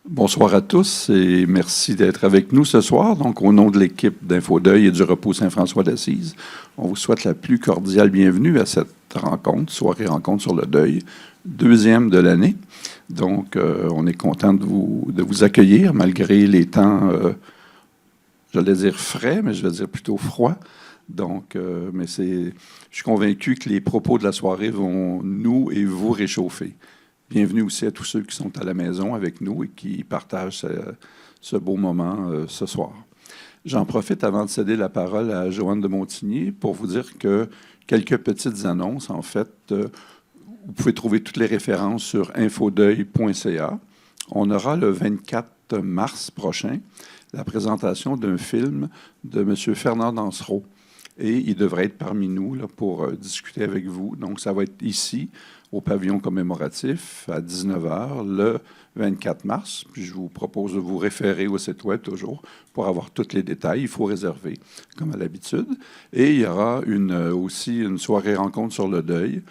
Bonsoir à tous et merci d'être avec nous ce soir. Donc, au nom de l'équipe d'Infodeuil et du Repos Saint-François d'Assise, on vous souhaite la plus cordiale bienvenue à cette rencontre, soirée rencontre sur le deuil, deuxième de l'année. Donc, on est content de vous accueillir malgré les temps, j'allais dire frais, mais je vais dire plutôt froid. Donc, je suis convaincu que les propos de la soirée vont nous et vous réchauffer. Bienvenue aussi à tous ceux qui sont à la maison avec nous et qui partagent ce beau moment ce soir. J'en profite avant de céder la parole à Joanne de Montigny pour vous dire que quelques petites annonces. En fait, vous pouvez trouver toutes les références sur infodeuil.ca. On aura le 24 mars prochain la présentation d'un film de M. Fernand Dansereau. Et il devrait être parmi nous là, pour discuter avec vous. Donc, ça va être ici, au pavillon commémoratif, à 19h, le 24 mars. Puis, je vous propose de vous référer au site web toujours pour avoir tous les détails. Il faut réserver, comme à l'habitude. Et il y aura aussi une soirée rencontre sur le deuil,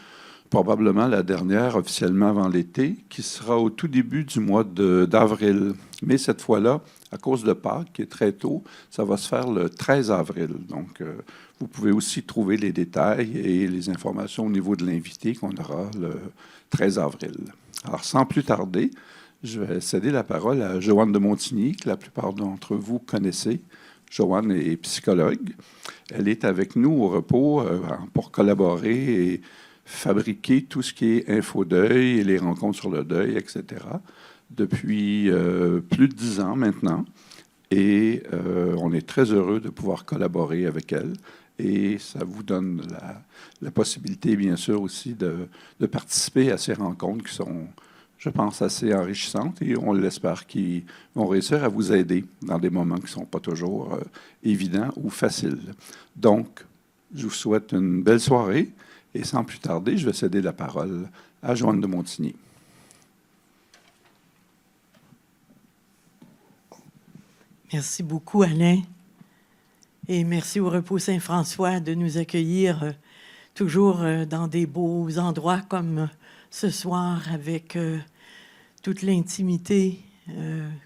probablement la dernière officiellement avant l'été, qui sera au tout début du mois d'avril. Mais cette fois-là, à cause de Pâques, qui est très tôt, ça va se faire le 13 avril. Donc, vous pouvez aussi trouver les détails et les informations au niveau de l'invité qu'on aura le 13 avril. Alors, sans plus tarder, je vais céder la parole à Joanne de Montigny, que la plupart d'entre vous connaissez. Joanne est psychologue. Elle est avec nous au repos pour collaborer et fabriquer tout ce qui est infodeuil et les rencontres sur le deuil, etc., depuis plus de 10 ans maintenant. Et on est très heureux de pouvoir collaborer avec elle. Et ça vous donne la possibilité, bien sûr, aussi de participer à ces rencontres qui sont, je pense, assez enrichissantes. Et on l'espère qu'ils vont réussir à vous aider dans des moments qui ne sont pas toujours évidents ou faciles. Donc, je vous souhaite une belle soirée. Et sans plus tarder, je vais céder la parole à Joanne de Montigny. Merci beaucoup, Alain. Et merci au Repos Saint-François de nous accueillir toujours dans des beaux endroits comme ce soir avec toute l'intimité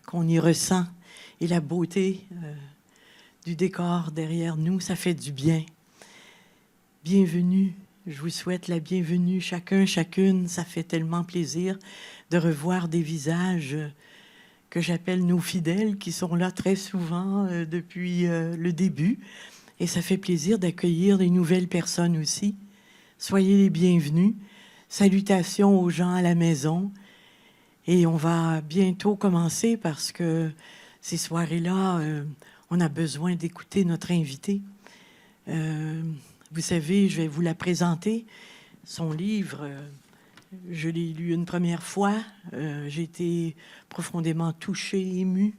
qu'on y ressent et la beauté du décor derrière nous. Ça fait du bien. Bienvenue. Je vous souhaite la bienvenue, chacun, chacune. Ça fait tellement plaisir de revoir des visages que j'appelle nos fidèles, qui sont là très souvent depuis le début. Et ça fait plaisir d'accueillir des nouvelles personnes aussi. Soyez les bienvenus. Salutations aux gens à la maison. Et on va bientôt commencer parce que ces soirées-là, on a besoin d'écouter notre invité. Vous savez, je vais vous la présenter. Son livre, je l'ai lu une première fois. J'ai été profondément touchée, émue.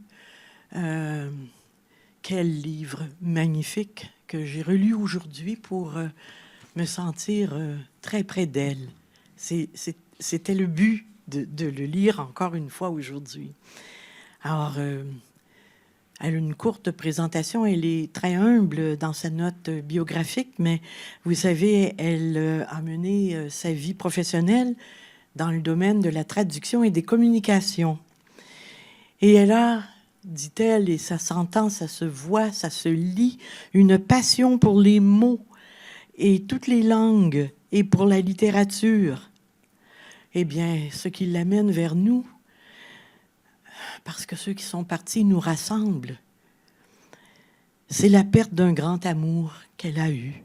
Quel livre magnifique que j'ai relu aujourd'hui pour me sentir très près d'elle. C'était le but de le lire encore une fois aujourd'hui. Alors, elle a une courte présentation. Elle est très humble dans sa note biographique, mais vous savez, elle a mené sa vie professionnelle dans le domaine de la traduction et des communications. Et elle a, dit-elle, et ça s'entend, ça se voit, ça se lit, une passion pour les mots et toutes les langues et pour la littérature. Eh bien, ce qui l'amène vers nous, parce que ceux qui sont partis nous rassemblent, c'est la perte d'un grand amour qu'elle a eu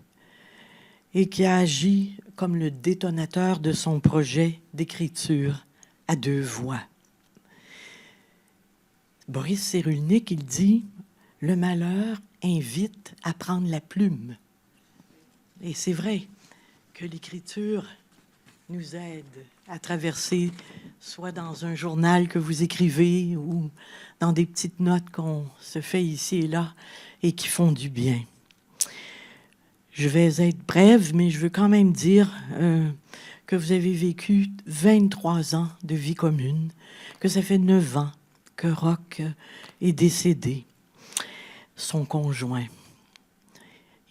et qui a agi comme le détonateur de son projet d'écriture à deux voix. Boris Cyrulnik, il dit « Le malheur invite à prendre la plume ». Et c'est vrai que l'écriture nous aide à traverser, soit dans un journal que vous écrivez ou dans des petites notes qu'on se fait ici et là et qui font du bien. Je vais être brève, mais je veux quand même dire que vous avez vécu 23 ans de vie commune, que ça fait 9 ans que Roch est décédé, son conjoint.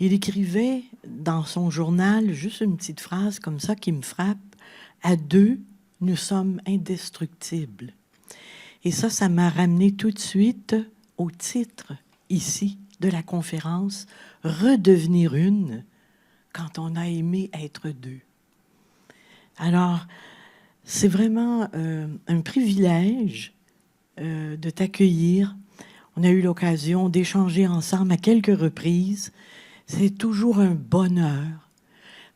Il écrivait dans son journal juste une petite phrase comme ça qui me frappe. « À deux, nous sommes indestructibles. » Et ça m'a ramené tout de suite au titre, ici, de la conférence, « Redevenir une quand on a aimé être deux ». Alors, c'est vraiment un privilège de t'accueillir. On a eu l'occasion d'échanger ensemble à quelques reprises. C'est toujours un bonheur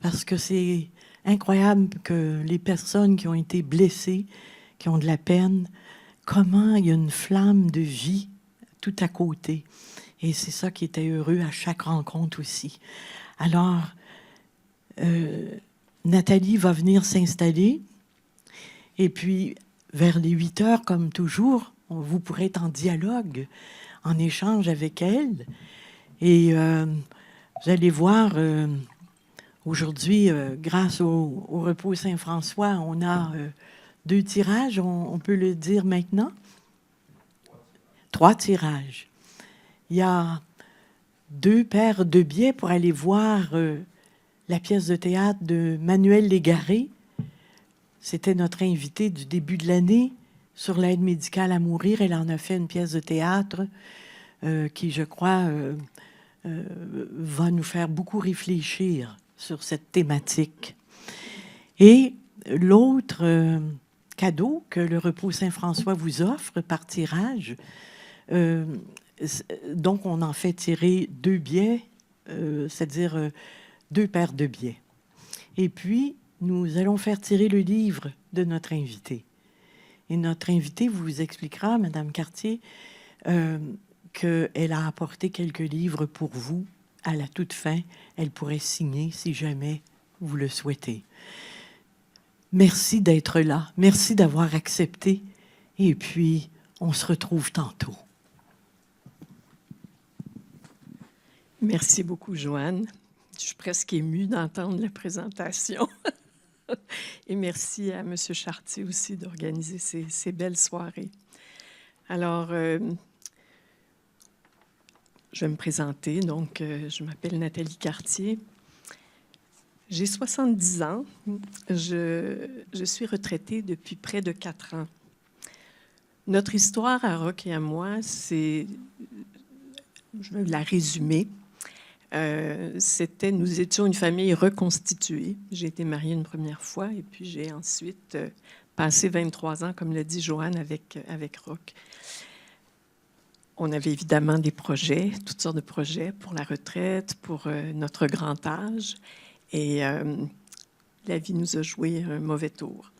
parce que c'est incroyable que les personnes qui ont été blessées, qui ont de la peine, comment il y a une flamme de vie tout à côté. Et c'est ça qui était heureux à chaque rencontre aussi. Alors, Nathalie va venir s'installer. Et puis, vers les 8 heures, comme toujours, vous pourrez être en dialogue, en échange avec elle. Et vous allez voir, aujourd'hui, grâce au repos Saint-François, on a 2 tirages, on peut le dire maintenant. 3 tirages. Il y a 2 paires de billets pour aller voir la pièce de théâtre de Manuel Légaré. C'était notre invité du début de l'année sur l'aide médicale à mourir. Elle en a fait une pièce de théâtre qui, je crois, va nous faire beaucoup réfléchir sur cette thématique. Et l'autre cadeau que le Repos Saint-François vous offre par tirage, donc on en fait tirer 2 billets, c'est-à-dire 2 paires de billets. Et puis, nous allons faire tirer le livre de notre invité. Et notre invité vous expliquera, Madame Cartier, qu'elle a apporté quelques livres pour vous à la toute fin. Elle pourrait signer si jamais vous le souhaitez. Merci d'être là. Merci d'avoir accepté. Et puis, on se retrouve tantôt. Merci beaucoup, Joanne. Je suis presque émue d'entendre la présentation. Et merci à M. Chartier aussi d'organiser ces belles soirées. Alors, je vais me présenter. Donc, je m'appelle Nathalie Cartier. J'ai 70 ans. Je suis retraitée depuis près de 4 ans. Notre histoire à Roch et à moi, je vais la résumer. Nous étions une famille reconstituée. J'ai été mariée une première fois et puis j'ai ensuite passé 23 ans, comme l'a dit Joanne, avec Roch. On avait évidemment des projets, toutes sortes de projets pour la retraite, pour notre grand âge. Et la vie nous a joué un mauvais tour.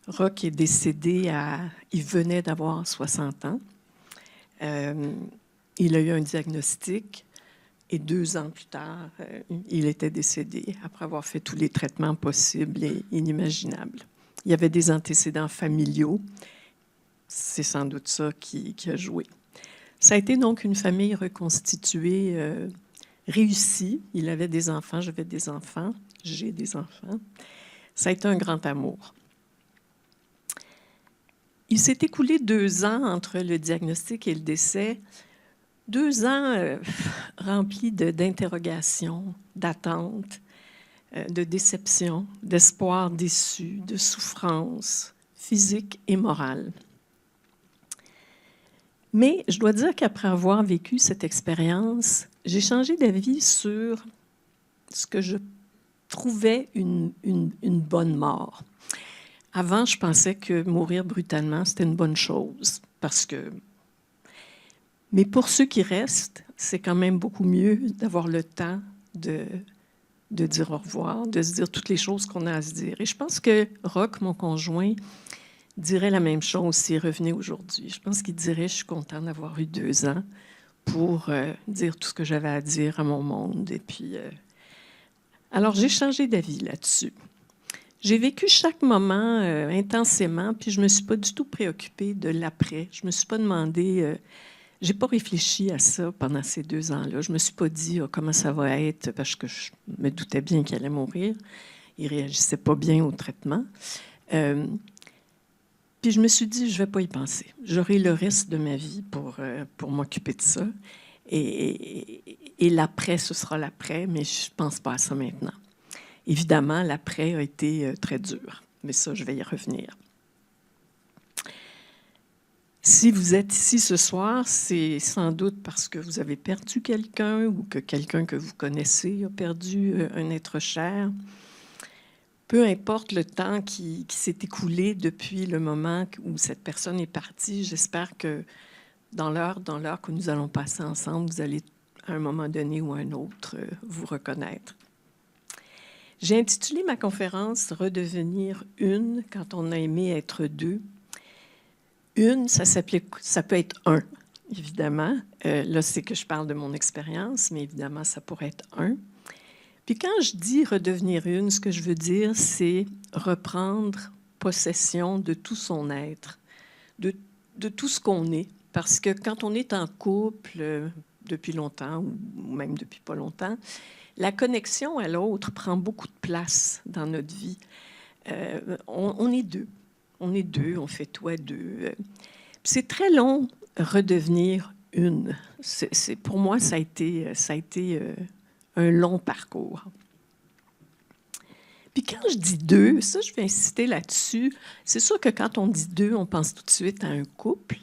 Roch est décédé il venait d'avoir 60 ans. Il a eu un diagnostic. Et 2 ans plus tard, il était décédé après avoir fait tous les traitements possibles et inimaginables. Il y avait des antécédents familiaux. C'est sans doute ça qui a joué. Ça a été donc une famille reconstituée, réussie. Il avait des enfants, j'avais des enfants, j'ai des enfants. Ça a été un grand amour. Il s'est écoulé 2 ans entre le diagnostic et le décès. 2 ans remplis d'interrogations, d'attentes, de déceptions, d'espoirs déçus, de souffrances physiques et morales. Mais je dois dire qu'après avoir vécu cette expérience, j'ai changé d'avis sur ce que je trouvais une bonne mort. Avant, je pensais que mourir brutalement, c'était une bonne chose, parce que... Mais pour ceux qui restent, c'est quand même beaucoup mieux d'avoir le temps de dire au revoir, de se dire toutes les choses qu'on a à se dire. Et je pense que Roch, mon conjoint, dirait la même chose s'il revenait aujourd'hui. Je pense qu'il dirait « Je suis content d'avoir eu 2 ans pour dire tout ce que j'avais à dire à mon monde. » Et puis, alors, j'ai changé d'avis là-dessus. J'ai vécu chaque moment intensément, puis je ne me suis pas du tout préoccupée de l'après. Je ne me suis pas demandé... J'ai pas réfléchi à ça pendant ces 2 ans-là. Je me suis pas dit comment ça va être, parce que je me doutais bien qu'il allait mourir. Il réagissait pas bien au traitement. Puis je me suis dit, je vais pas y penser. J'aurai le reste de ma vie pour m'occuper de ça. Et l'après, ce sera l'après, mais je pense pas à ça maintenant. Évidemment, l'après a été très dur, mais ça, je vais y revenir. Si vous êtes ici ce soir, c'est sans doute parce que vous avez perdu quelqu'un ou que quelqu'un que vous connaissez a perdu un être cher. Peu importe le temps qui s'est écoulé depuis le moment où cette personne est partie, j'espère que dans l'heure que nous allons passer ensemble, vous allez, à un moment donné ou à un autre, vous reconnaître. J'ai intitulé ma conférence « Redevenir une quand on a aimé être deux ». Une, ça peut être un, évidemment. Là, c'est que je parle de mon expérience, mais évidemment, ça pourrait être un. Puis quand je dis redevenir une, ce que je veux dire, c'est reprendre possession de tout son être, de tout ce qu'on est. Parce que quand on est en couple depuis longtemps, ou même depuis pas longtemps, la connexion à l'autre prend beaucoup de place dans notre vie. On est deux. On est deux, on fait tout à deux. C'est très long, redevenir une. Pour moi, ça a été un long parcours. Puis quand je dis deux, ça, je vais insister là-dessus. C'est sûr que quand on dit deux, on pense tout de suite à un couple.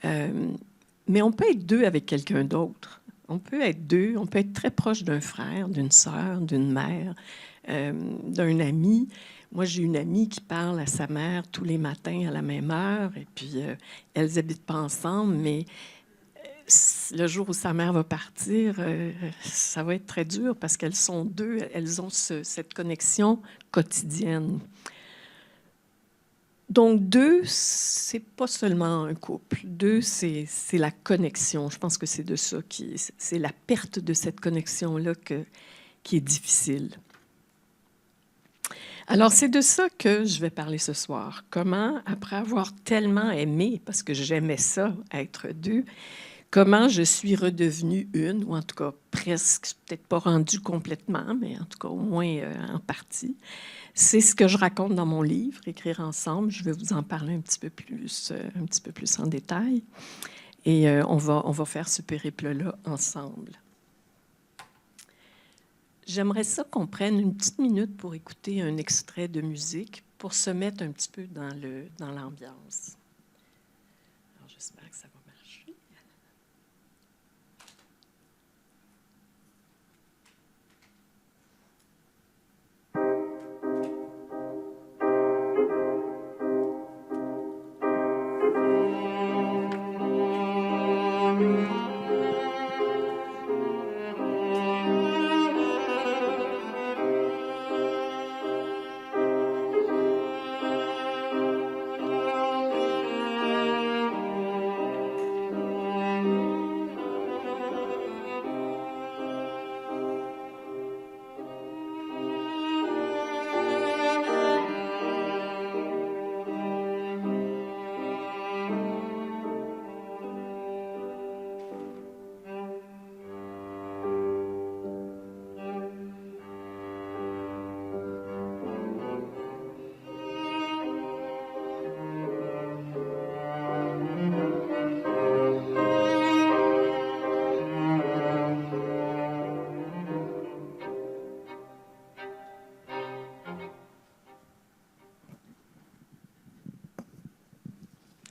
Mais on peut être deux avec quelqu'un d'autre. On peut être deux, on peut être très proche d'un frère, d'une sœur, d'une mère, d'un ami. Moi, j'ai une amie qui parle à sa mère tous les matins à la même heure, et puis elles n'habitent pas ensemble, mais le jour où sa mère va partir, ça va être très dur parce qu'elles sont deux, elles ont cette connexion quotidienne. Donc, deux, c'est pas seulement un couple. Deux, c'est la connexion. Je pense que c'est de ça c'est la perte de cette connexion-là qui est difficile. Alors, c'est de ça que je vais parler ce soir. Comment, après avoir tellement aimé, parce que j'aimais ça, être deux, comment je suis redevenue une, ou en tout cas presque, peut-être pas rendue complètement, mais en tout cas au moins en partie. C'est ce que je raconte dans mon livre, Écrire ensemble. Je vais vous en parler un petit peu plus en détail. Et on va faire ce périple-là ensemble. J'aimerais ça qu'on prenne une petite minute pour écouter un extrait de musique pour se mettre un petit peu dans l'ambiance. Alors, j'espère que ça va marcher.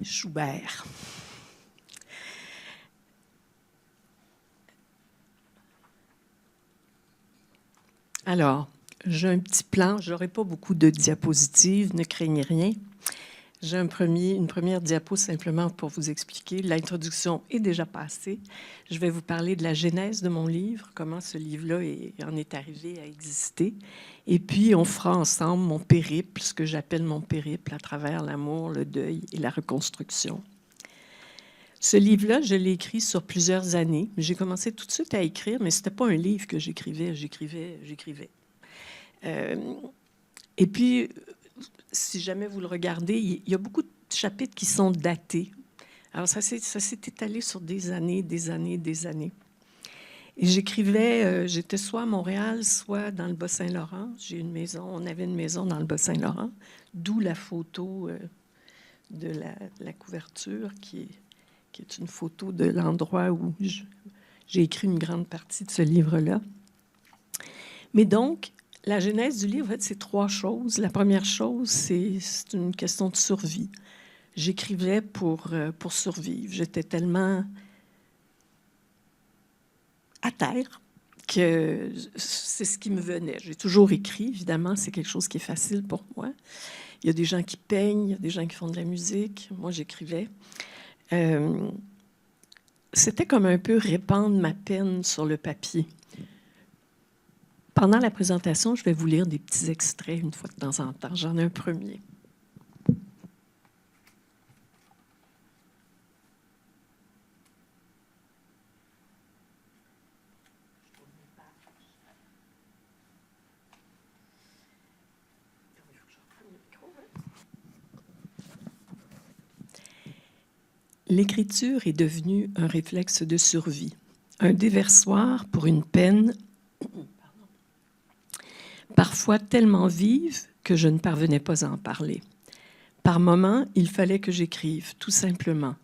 Schubert. Alors, j'ai un petit plan. Je n'aurai pas beaucoup de diapositives, ne craignez rien. J'ai une première diapo simplement pour vous expliquer. L'introduction est déjà passée. Je vais vous parler de la genèse de mon livre, comment ce livre-là en est arrivé à exister. Et puis, on fera ensemble mon périple, ce que j'appelle mon périple à travers l'amour, le deuil et la reconstruction. Ce livre-là, je l'ai écrit sur plusieurs années. J'ai commencé tout de suite à écrire, mais ce n'était pas un livre que j'écrivais. Et puis, si jamais vous le regardez, il y a beaucoup de chapitres qui sont datés. Alors, ça s'est étalé sur des années. Et j'écrivais, j'étais soit à Montréal, soit dans le Bas-Saint-Laurent. On avait une maison dans le Bas-Saint-Laurent, d'où la photo de la couverture, qui est une photo de l'endroit où j'ai écrit une grande partie de ce livre-là. Mais donc, la genèse du livre, en fait, c'est trois choses. La première chose, c'est une question de survie. j'écrivais pour survivre. J'étais tellement à terre que c'est ce qui me venait. J'ai toujours écrit, évidemment, c'est quelque chose qui est facile pour moi. Il y a des gens qui peignent, il y a des gens qui font de la musique. Moi, j'écrivais. C'était comme un peu répandre ma peine sur le papier. Pendant la présentation, je vais vous lire des petits extraits une fois de temps en temps. J'en ai un premier. L'écriture est devenue un réflexe de survie, un déversoir pour une peine parfois tellement vive que je ne parvenais pas à en parler. Par moments, il fallait que j'écrive, tout simplement,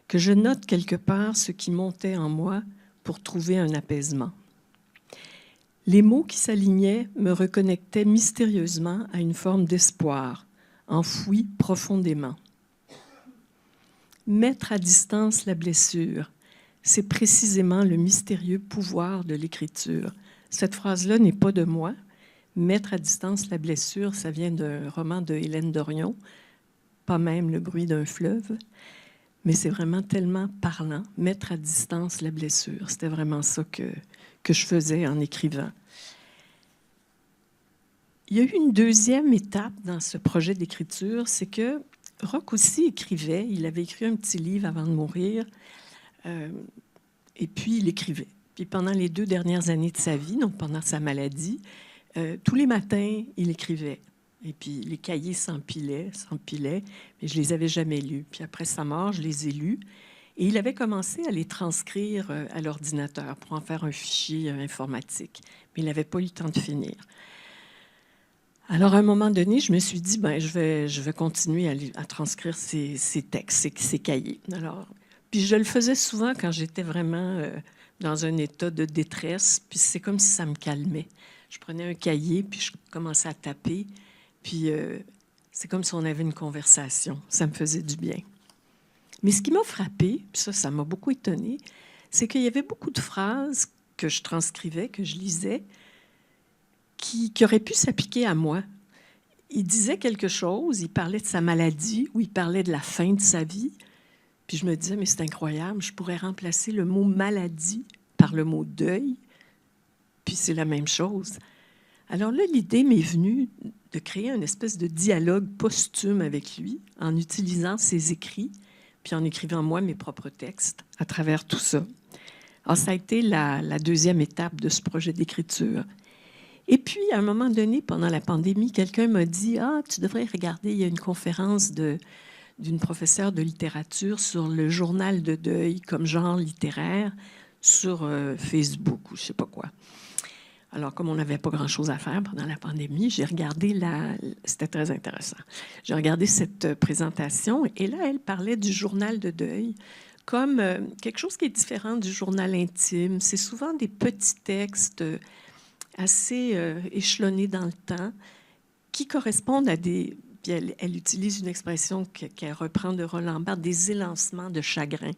que je note quelque part ce qui montait en moi pour trouver un apaisement. Les mots qui s'alignaient me reconnectaient mystérieusement à une forme d'espoir, enfouie profondément. Mettre à distance la blessure, c'est précisément le mystérieux pouvoir de l'écriture. Cette phrase-là n'est pas de moi. Mettre à distance la blessure, ça vient d'un roman de Hélène Dorion, pas même Le bruit d'un fleuve, mais c'est vraiment tellement parlant. Mettre à distance la blessure, c'était vraiment ça que je faisais en écrivant. Il y a eu une deuxième étape dans ce projet d'écriture, c'est que Roch aussi écrivait. Il avait écrit un petit livre avant de mourir, et puis il écrivait. Puis pendant les 2 dernières années de sa vie, donc pendant sa maladie, tous les matins, il écrivait. Et puis les cahiers s'empilaient, mais je les avais jamais lus. Puis après sa mort, je les ai lus. Et il avait commencé à les transcrire à l'ordinateur pour en faire un fichier informatique. Mais il n'avait pas eu le temps de finir. Alors, à un moment donné, je me suis dit, je vais continuer à transcrire ces textes, ces cahiers. Alors, puis je le faisais souvent quand j'étais vraiment dans un état de détresse, puis c'est comme si ça me calmait. Je prenais un cahier, puis je commençais à taper, puis c'est comme si on avait une conversation. Ça me faisait du bien. Mais ce qui m'a frappée, puis ça m'a beaucoup étonnée, c'est qu'il y avait beaucoup de phrases que je transcrivais, que je lisais, qui aurait pu s'appliquer à moi. Il disait quelque chose, il parlait de sa maladie ou il parlait de la fin de sa vie. Puis je me disais, mais c'est incroyable, je pourrais remplacer le mot maladie par le mot deuil, puis c'est la même chose. Alors là, l'idée m'est venue de créer une espèce de dialogue posthume avec lui en utilisant ses écrits, puis en écrivant moi mes propres textes à travers tout ça. Alors ça a été la deuxième étape de ce projet d'écriture. Et puis, à un moment donné, pendant la pandémie, quelqu'un m'a dit « Ah, tu devrais regarder, il y a une conférence d'une professeure de littérature sur le journal de deuil comme genre littéraire sur Facebook ou je ne sais pas quoi. » Alors, comme on n'avait pas grand-chose à faire pendant la pandémie, j'ai regardé c'était très intéressant. J'ai regardé cette présentation et là, elle parlait du journal de deuil comme quelque chose qui est différent du journal intime. C'est souvent des petits textes assez échelonnés dans le temps, qui correspondent à des... Puis elle utilise une expression qu'elle reprend de Roland Barthes, des élancements de chagrin.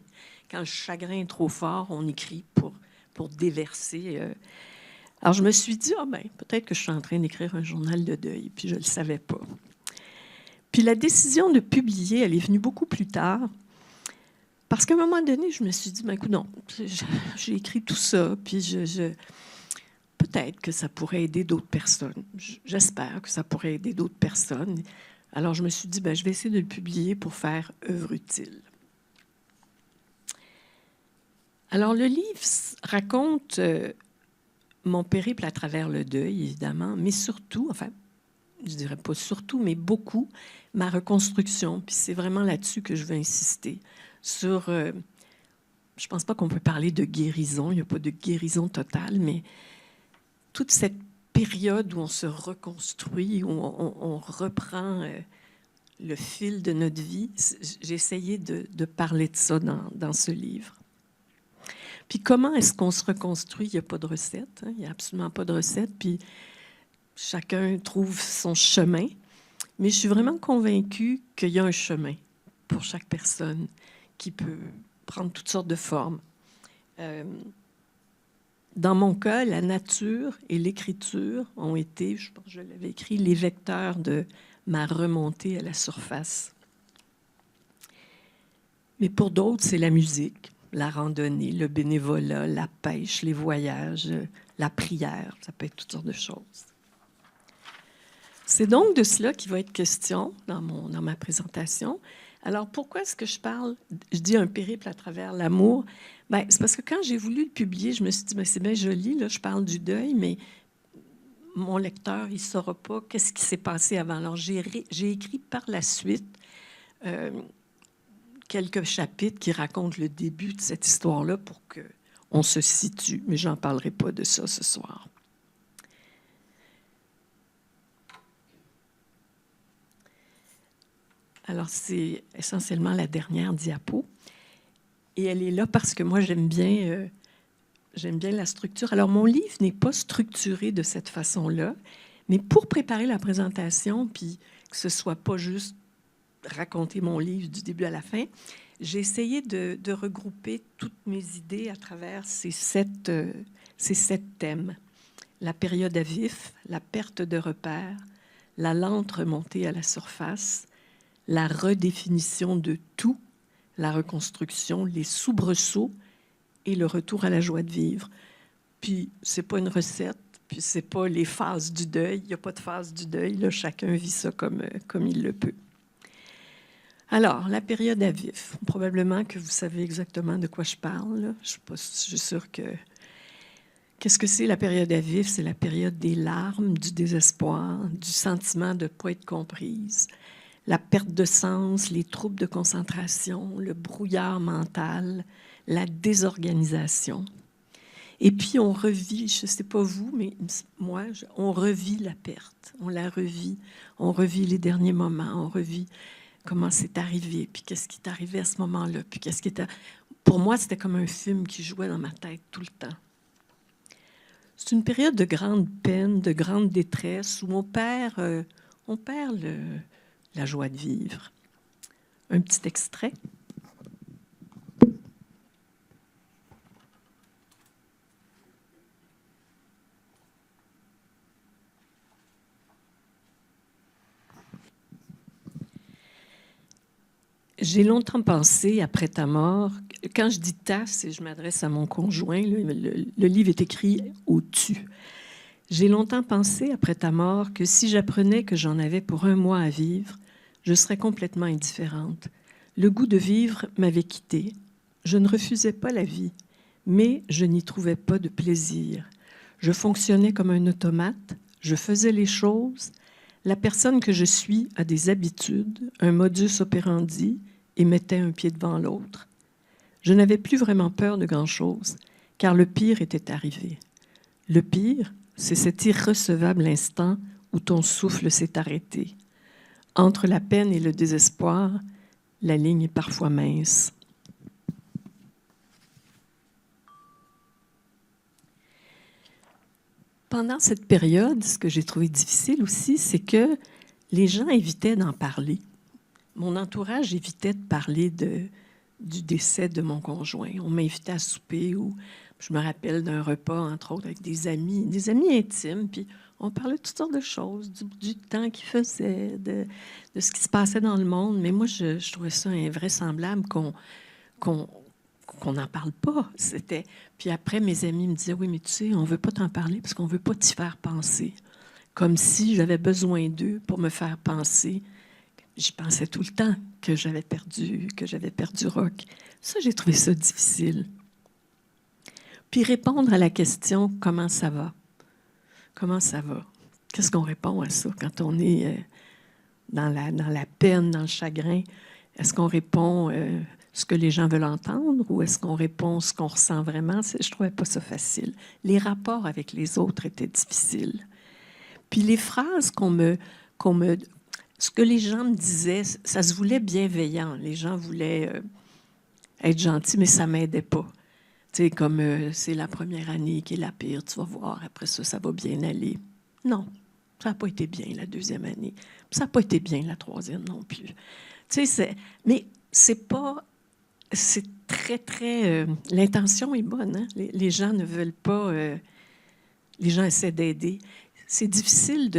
Quand le chagrin est trop fort, on écrit pour déverser. Alors, je me suis dit, peut-être que je suis en train d'écrire un journal de deuil, puis je ne le savais pas. Puis la décision de publier, elle est venue beaucoup plus tard, parce qu'à un moment donné, je me suis dit, écoute, non, j'ai écrit tout ça, puis peut-être que ça pourrait aider d'autres personnes. J'espère que ça pourrait aider d'autres personnes. Alors, je me suis dit, je vais essayer de le publier pour faire œuvre utile. Alors, le livre raconte mon périple à travers le deuil, évidemment, mais surtout, je dirais pas surtout, mais beaucoup, ma reconstruction. Puis c'est vraiment là-dessus que je veux insister. Sur, je pense pas qu'on peut parler de guérison, il n'y a pas de guérison totale, mais toute cette période où on se reconstruit, où on reprend le fil de notre vie, j'ai essayé de parler de ça dans ce livre. Puis comment est-ce qu'on se reconstruit? Il n'y a pas de recette, il n'y a absolument pas de recette, puis chacun trouve son chemin. Mais je suis vraiment convaincue qu'il y a un chemin, pour chaque personne, qui peut prendre toutes sortes de formes. Dans mon cas, la nature et l'écriture ont été, je pense que je l'avais écrit, les vecteurs de ma remontée à la surface. Mais pour d'autres, c'est la musique, la randonnée, le bénévolat, la pêche, les voyages, la prière. Ça peut être toutes sortes de choses. C'est donc de cela qu'il va être question dans ma présentation. Alors, pourquoi est-ce que je dis un périple à travers l'amour? Bien, c'est parce que quand j'ai voulu le publier, je me suis dit, c'est bien joli, là, je parle du deuil, mais mon lecteur, il ne saura pas qu'est-ce qui s'est passé avant. Alors, j'ai écrit par la suite quelques chapitres qui racontent le début de cette histoire-là pour qu'on se situe, mais je n'en parlerai pas de ça ce soir. Alors, c'est essentiellement la dernière diapo. Et elle est là parce que moi, j'aime bien la structure. Alors, mon livre n'est pas structuré de cette façon-là, mais pour préparer la présentation, puis que ce ne soit pas juste raconter mon livre du début à la fin, j'ai essayé de regrouper toutes mes idées à travers ces sept thèmes. La période à vif, la perte de repères, la lente remontée à la surface, la redéfinition de tout, la reconstruction, les soubresauts et le retour à la joie de vivre. Puis, c'est pas une recette, puis c'est pas les phases du deuil. Il n'y a pas de phase du deuil. Là, chacun vit ça comme il le peut. Alors, la période à vif. Probablement que vous savez exactement de quoi je parle. Là. Je suis sûre que... Qu'est-ce que c'est la période à vif? C'est la période des larmes, du désespoir, du sentiment de ne pas être comprise, la perte de sens, les troubles de concentration, le brouillard mental, la désorganisation. Et puis, on revit, je ne sais pas vous, mais moi, on revit la perte. On la revit. On revit les derniers moments. On revit comment c'est arrivé, puis qu'est-ce qui est arrivé à ce moment-là. Puis qu'est-ce qui était... Pour moi, c'était comme un film qui jouait dans ma tête tout le temps. C'est une période de grande peine, de grande détresse, où on perd la joie de vivre. Un petit extrait. J'ai longtemps pensé, après ta mort, quand je dis « ta », je m'adresse à mon conjoint, le livre est écrit au « tu ». J'ai longtemps pensé, après ta mort, que si j'apprenais que j'en avais pour 1 mois à vivre, je serais complètement indifférente. Le goût de vivre m'avait quittée. Je ne refusais pas la vie, mais je n'y trouvais pas de plaisir. Je fonctionnais comme un automate, je faisais les choses. La personne que je suis a des habitudes, un modus operandi, et mettait un pied devant l'autre. Je n'avais plus vraiment peur de grand-chose, car le pire était arrivé. Le pire, c'est cet irrecevable instant où ton souffle s'est arrêté. Entre la peine et le désespoir, la ligne est parfois mince. Pendant cette période, ce que j'ai trouvé difficile aussi, c'est que les gens évitaient d'en parler. Mon entourage évitait de parler du décès de mon conjoint. On m'invitait à souper ou je me rappelle d'un repas, entre autres, avec des amis intimes, puis on parlait de toutes sortes de choses, du temps qu'il faisait, de ce qui se passait dans le monde. Mais moi, je trouvais ça invraisemblable qu'on n'en parle pas. Puis après, mes amis me disaient, oui, mais tu sais, on ne veut pas t'en parler parce qu'on ne veut pas t'y faire penser. Comme si j'avais besoin d'eux pour me faire penser. J'y pensais tout le temps que j'avais perdu Roch. Ça, j'ai trouvé ça difficile. Puis répondre à la question, comment ça va? Comment ça va? Qu'est-ce qu'on répond à ça quand on est dans la peine, dans le chagrin? Est-ce qu'on répond ce que les gens veulent entendre ou est-ce qu'on répond ce qu'on ressent vraiment? Je ne trouvais pas ça facile. Les rapports avec les autres étaient difficiles. Puis les phrases ce que les gens me disaient, ça se voulait bienveillant. Les gens voulaient être gentils, mais ça ne m'aidait pas. Tu sais, comme c'est la première année qui est la pire, tu vas voir, après ça, ça va bien aller. Non, Ça n'a pas été bien la deuxième année. Ça n'a pas été bien la troisième non plus. Tu sais, mais c'est pas... C'est très, très... l'intention est bonne. Hein? Les gens ne veulent pas... les gens essaient d'aider. C'est difficile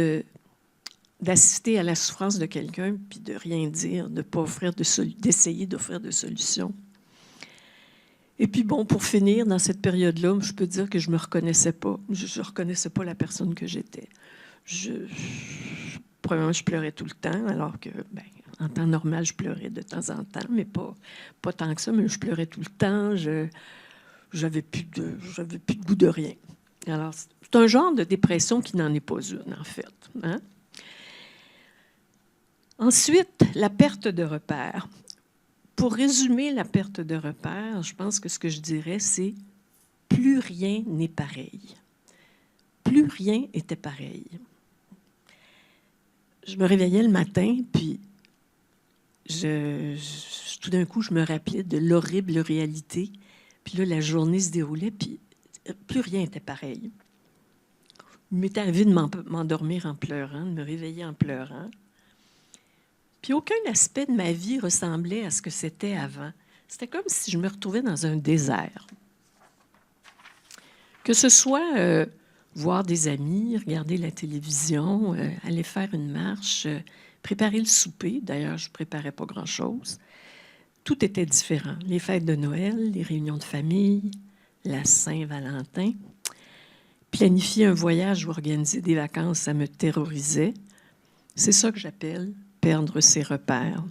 d'assister à la souffrance de quelqu'un puis de rien dire, de pas offrir d'essayer d'offrir des solutions. Et puis bon, pour finir, dans cette période-là, je peux dire que je me reconnaissais pas. Je reconnaissais pas la personne que j'étais. Premièrement, je pleurais tout le temps, alors que, en temps normal, je pleurais de temps en temps, mais pas tant que ça, mais je pleurais tout le temps. J'avais plus de goût de rien. Alors, c'est un genre de dépression qui n'en est pas une, en fait. Hein? Ensuite, la perte de repères. Pour résumer la perte de repères, je pense que ce que je dirais, c'est plus rien n'est pareil. Plus rien était pareil. Je me réveillais le matin, puis tout d'un coup, je me rappelais de l'horrible réalité. Puis là, la journée se déroulait, puis plus rien n'était pareil. Il m'était arrivé de m'endormir en pleurant, de me réveiller en pleurant. Puis aucun aspect de ma vie ressemblait à ce que c'était avant. C'était comme si je me retrouvais dans un désert. Que ce soit voir des amis, regarder la télévision, aller faire une marche, préparer le souper. D'ailleurs, je ne préparais pas grand-chose. Tout était différent. Les fêtes de Noël, les réunions de famille, la Saint-Valentin. Planifier un voyage ou organiser des vacances, ça me terrorisait. C'est ça que j'appelle perdre ses repères.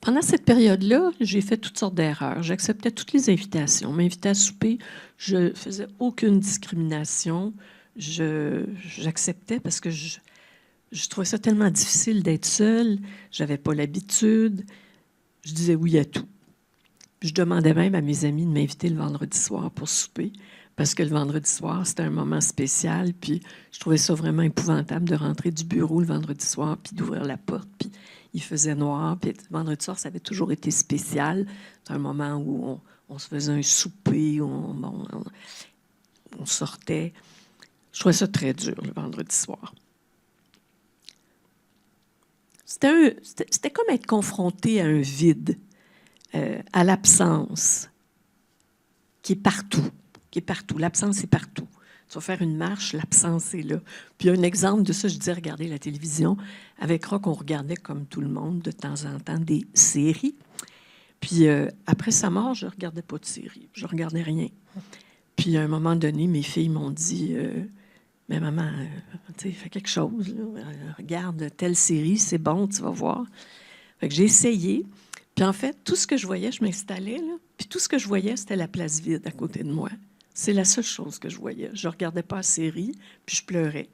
Pendant cette période-là, j'ai fait toutes sortes d'erreurs. J'acceptais toutes les invitations. On m'invitait à souper, je ne faisais aucune discrimination. J'acceptais parce que je trouvais ça tellement difficile d'être seule. Je n'avais pas l'habitude. Je disais oui à tout. Je demandais même à mes amis de m'inviter le vendredi soir pour souper, parce que le vendredi soir, c'était un moment spécial, puis je trouvais ça vraiment épouvantable de rentrer du bureau le vendredi soir, puis d'ouvrir la porte, puis il faisait noir, puis le vendredi soir, ça avait toujours été spécial. C'est un moment où on se faisait un souper, où on sortait. Je trouvais ça très dur, le vendredi soir. C'était comme être confronté à un vide, à l'absence, qui est partout. L'absence est partout. Tu vas faire une marche, l'absence est là. Puis un exemple de ça, je disais, regarder la télévision. Avec Rock, on regardait comme tout le monde, de temps en temps, des séries. Puis après sa mort, je ne regardais pas de séries. Je ne regardais rien. Puis à un moment donné, mes filles m'ont dit, mais maman, fais quelque chose. Là. Regarde telle série, c'est bon, tu vas voir. Fait que j'ai essayé. Puis en fait, tout ce que je voyais, je m'installais, là, puis tout ce que je voyais, c'était la place vide à côté de moi. C'est la seule chose que je voyais. Je ne regardais pas la série, puis je pleurais.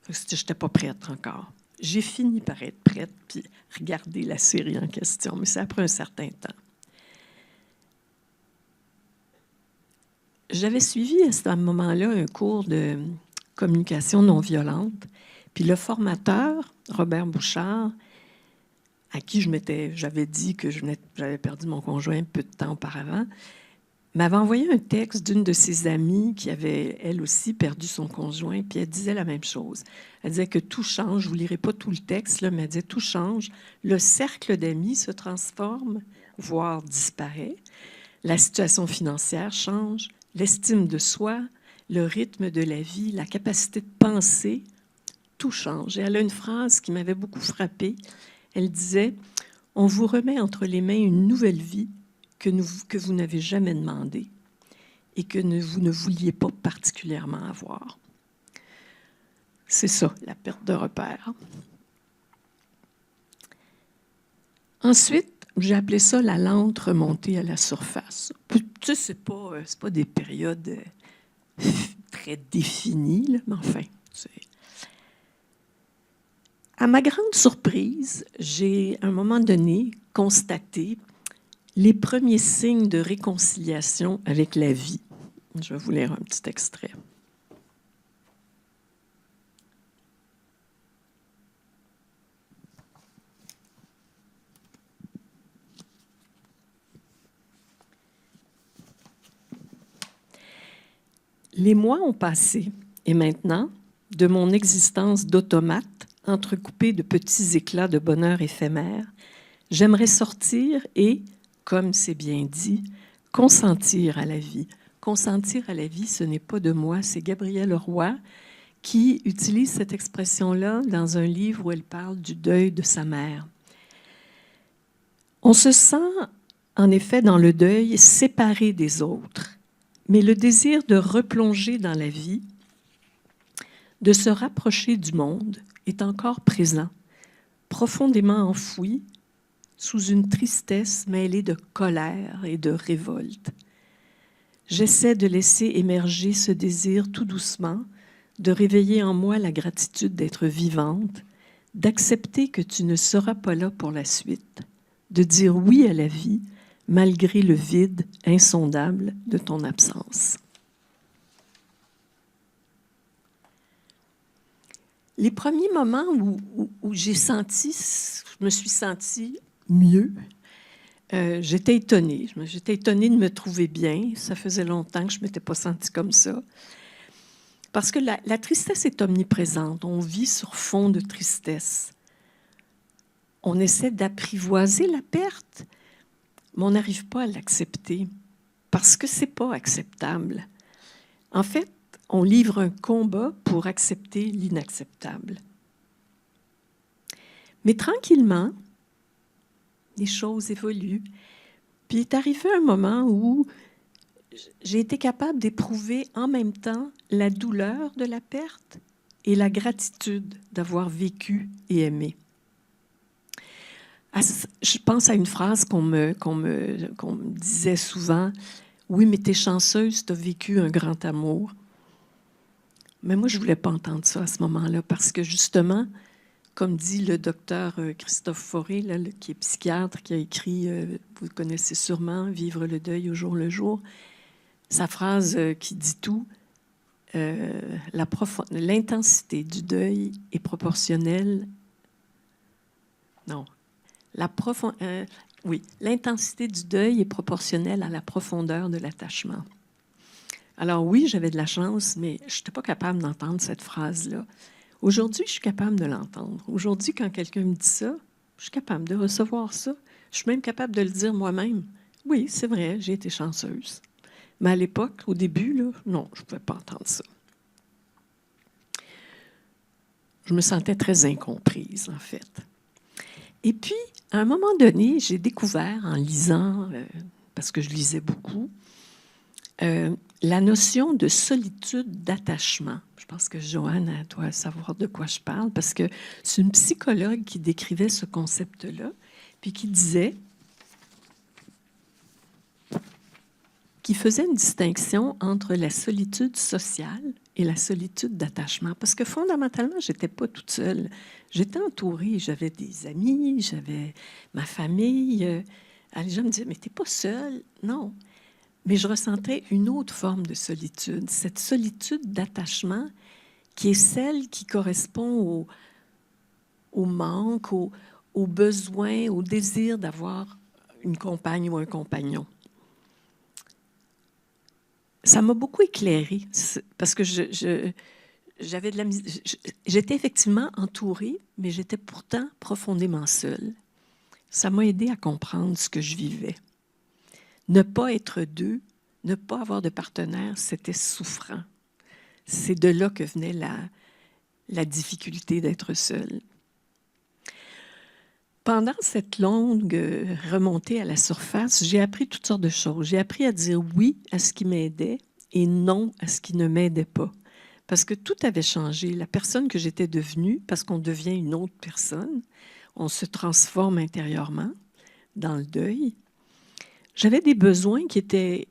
Je n'étais pas prête encore. J'ai fini par être prête, puis regarder la série en question, mais ça a pris un certain temps. J'avais suivi à ce moment-là un cours de communication non violente, puis le formateur, Robert Bouchard, à qui j'avais dit que j'avais perdu mon conjoint peu de temps auparavant, m'avait envoyé un texte d'une de ses amies qui avait, elle aussi, perdu son conjoint, puis elle disait la même chose. Elle disait que tout change, je ne vous lirai pas tout le texte, là, mais elle disait tout change, le cercle d'amis se transforme, voire disparaît, la situation financière change, l'estime de soi, le rythme de la vie, la capacité de penser, tout change. Et elle a une phrase qui m'avait beaucoup frappée. Elle disait « On vous remet entre les mains une nouvelle vie que vous n'avez jamais demandée et que vous ne vouliez pas particulièrement avoir. » C'est ça, la perte de repères. Ensuite, j'ai appelé ça la lente remontée à la surface. Tu sais, c'est pas des périodes très définies, là, mais enfin, c'est... À ma grande surprise, j'ai, à un moment donné, constaté les premiers signes de réconciliation avec la vie. Je vais vous lire un petit extrait. Les mois ont passé et maintenant, de mon existence d'automate, entrecoupée de petits éclats de bonheur éphémère, j'aimerais sortir et, comme c'est bien dit, consentir à la vie. Consentir à la vie, ce n'est pas de moi, c'est Gabrielle Roy qui utilise cette expression-là dans un livre où elle parle du deuil de sa mère. On se sent, en effet, dans le deuil, séparé des autres, mais le désir de replonger dans la vie, de se rapprocher du monde, est encore présent, profondément enfoui, sous une tristesse mêlée de colère et de révolte. J'essaie de laisser émerger ce désir tout doucement, de réveiller en moi la gratitude d'être vivante, d'accepter que tu ne seras pas là pour la suite, de dire oui à la vie, malgré le vide insondable de ton absence. Les premiers moments où je me suis sentie mieux, j'étais étonnée. J'étais étonnée de me trouver bien. Ça faisait longtemps que je ne m'étais pas sentie comme ça. Parce que la tristesse est omniprésente. On vit sur fond de tristesse. On essaie d'apprivoiser la perte, mais on n'arrive pas à l'accepter parce que ce n'est pas acceptable. En fait, on livre un combat pour accepter l'inacceptable. Mais tranquillement, les choses évoluent. Puis est arrivé un moment où j'ai été capable d'éprouver en même temps la douleur de la perte et la gratitude d'avoir vécu et aimé. Je pense à une phrase qu'on me disait souvent. « Oui, mais t'es chanceuse, t'as vécu un grand amour. » Mais moi, je ne voulais pas entendre ça à ce moment-là parce que justement, comme dit le docteur Christophe Fauré, là, qui est psychiatre, qui a écrit, vous le connaissez sûrement, « Vivre le deuil au jour le jour », sa phrase qui dit tout, l'intensité du deuil est proportionnelle. Non. L'intensité du deuil est proportionnelle à la profondeur de l'attachement. Alors oui, j'avais de la chance, mais je n'étais pas capable d'entendre cette phrase-là. Aujourd'hui, je suis capable de l'entendre. Aujourd'hui, quand quelqu'un me dit ça, je suis capable de recevoir ça. Je suis même capable de le dire moi-même. Oui, c'est vrai, j'ai été chanceuse. Mais à l'époque, au début, là, non, je ne pouvais pas entendre ça. Je me sentais très incomprise, en fait. Et puis, à un moment donné, j'ai découvert, en lisant, parce que je lisais beaucoup, la notion de solitude d'attachement. Je pense que Joanne doit savoir de quoi je parle, parce que c'est une psychologue qui décrivait ce concept-là, puis qui disait, qui faisait une distinction entre la solitude sociale et la solitude d'attachement. Parce que fondamentalement, je n'étais pas toute seule. J'étais entourée, j'avais des amis, j'avais ma famille. Les gens me disaient, mais tu n'es pas seule. Non. Mais je ressentais une autre forme de solitude, cette solitude d'attachement qui est celle qui correspond au manque, au besoin, au désir d'avoir une compagne ou un compagnon. Ça m'a beaucoup éclairée parce que j'avais de la j'étais effectivement entourée, mais j'étais pourtant profondément seule. Ça m'a aidée à comprendre ce que je vivais. Ne pas être deux, ne pas avoir de partenaire, c'était souffrant. C'est de là que venait la difficulté d'être seule. Pendant cette longue remontée à la surface, j'ai appris toutes sortes de choses. J'ai appris à dire oui à ce qui m'aidait et non à ce qui ne m'aidait pas. Parce que tout avait changé. La personne que j'étais devenue, parce qu'on devient une autre personne, on se transforme intérieurement dans le deuil. J'avais des besoins qui étaient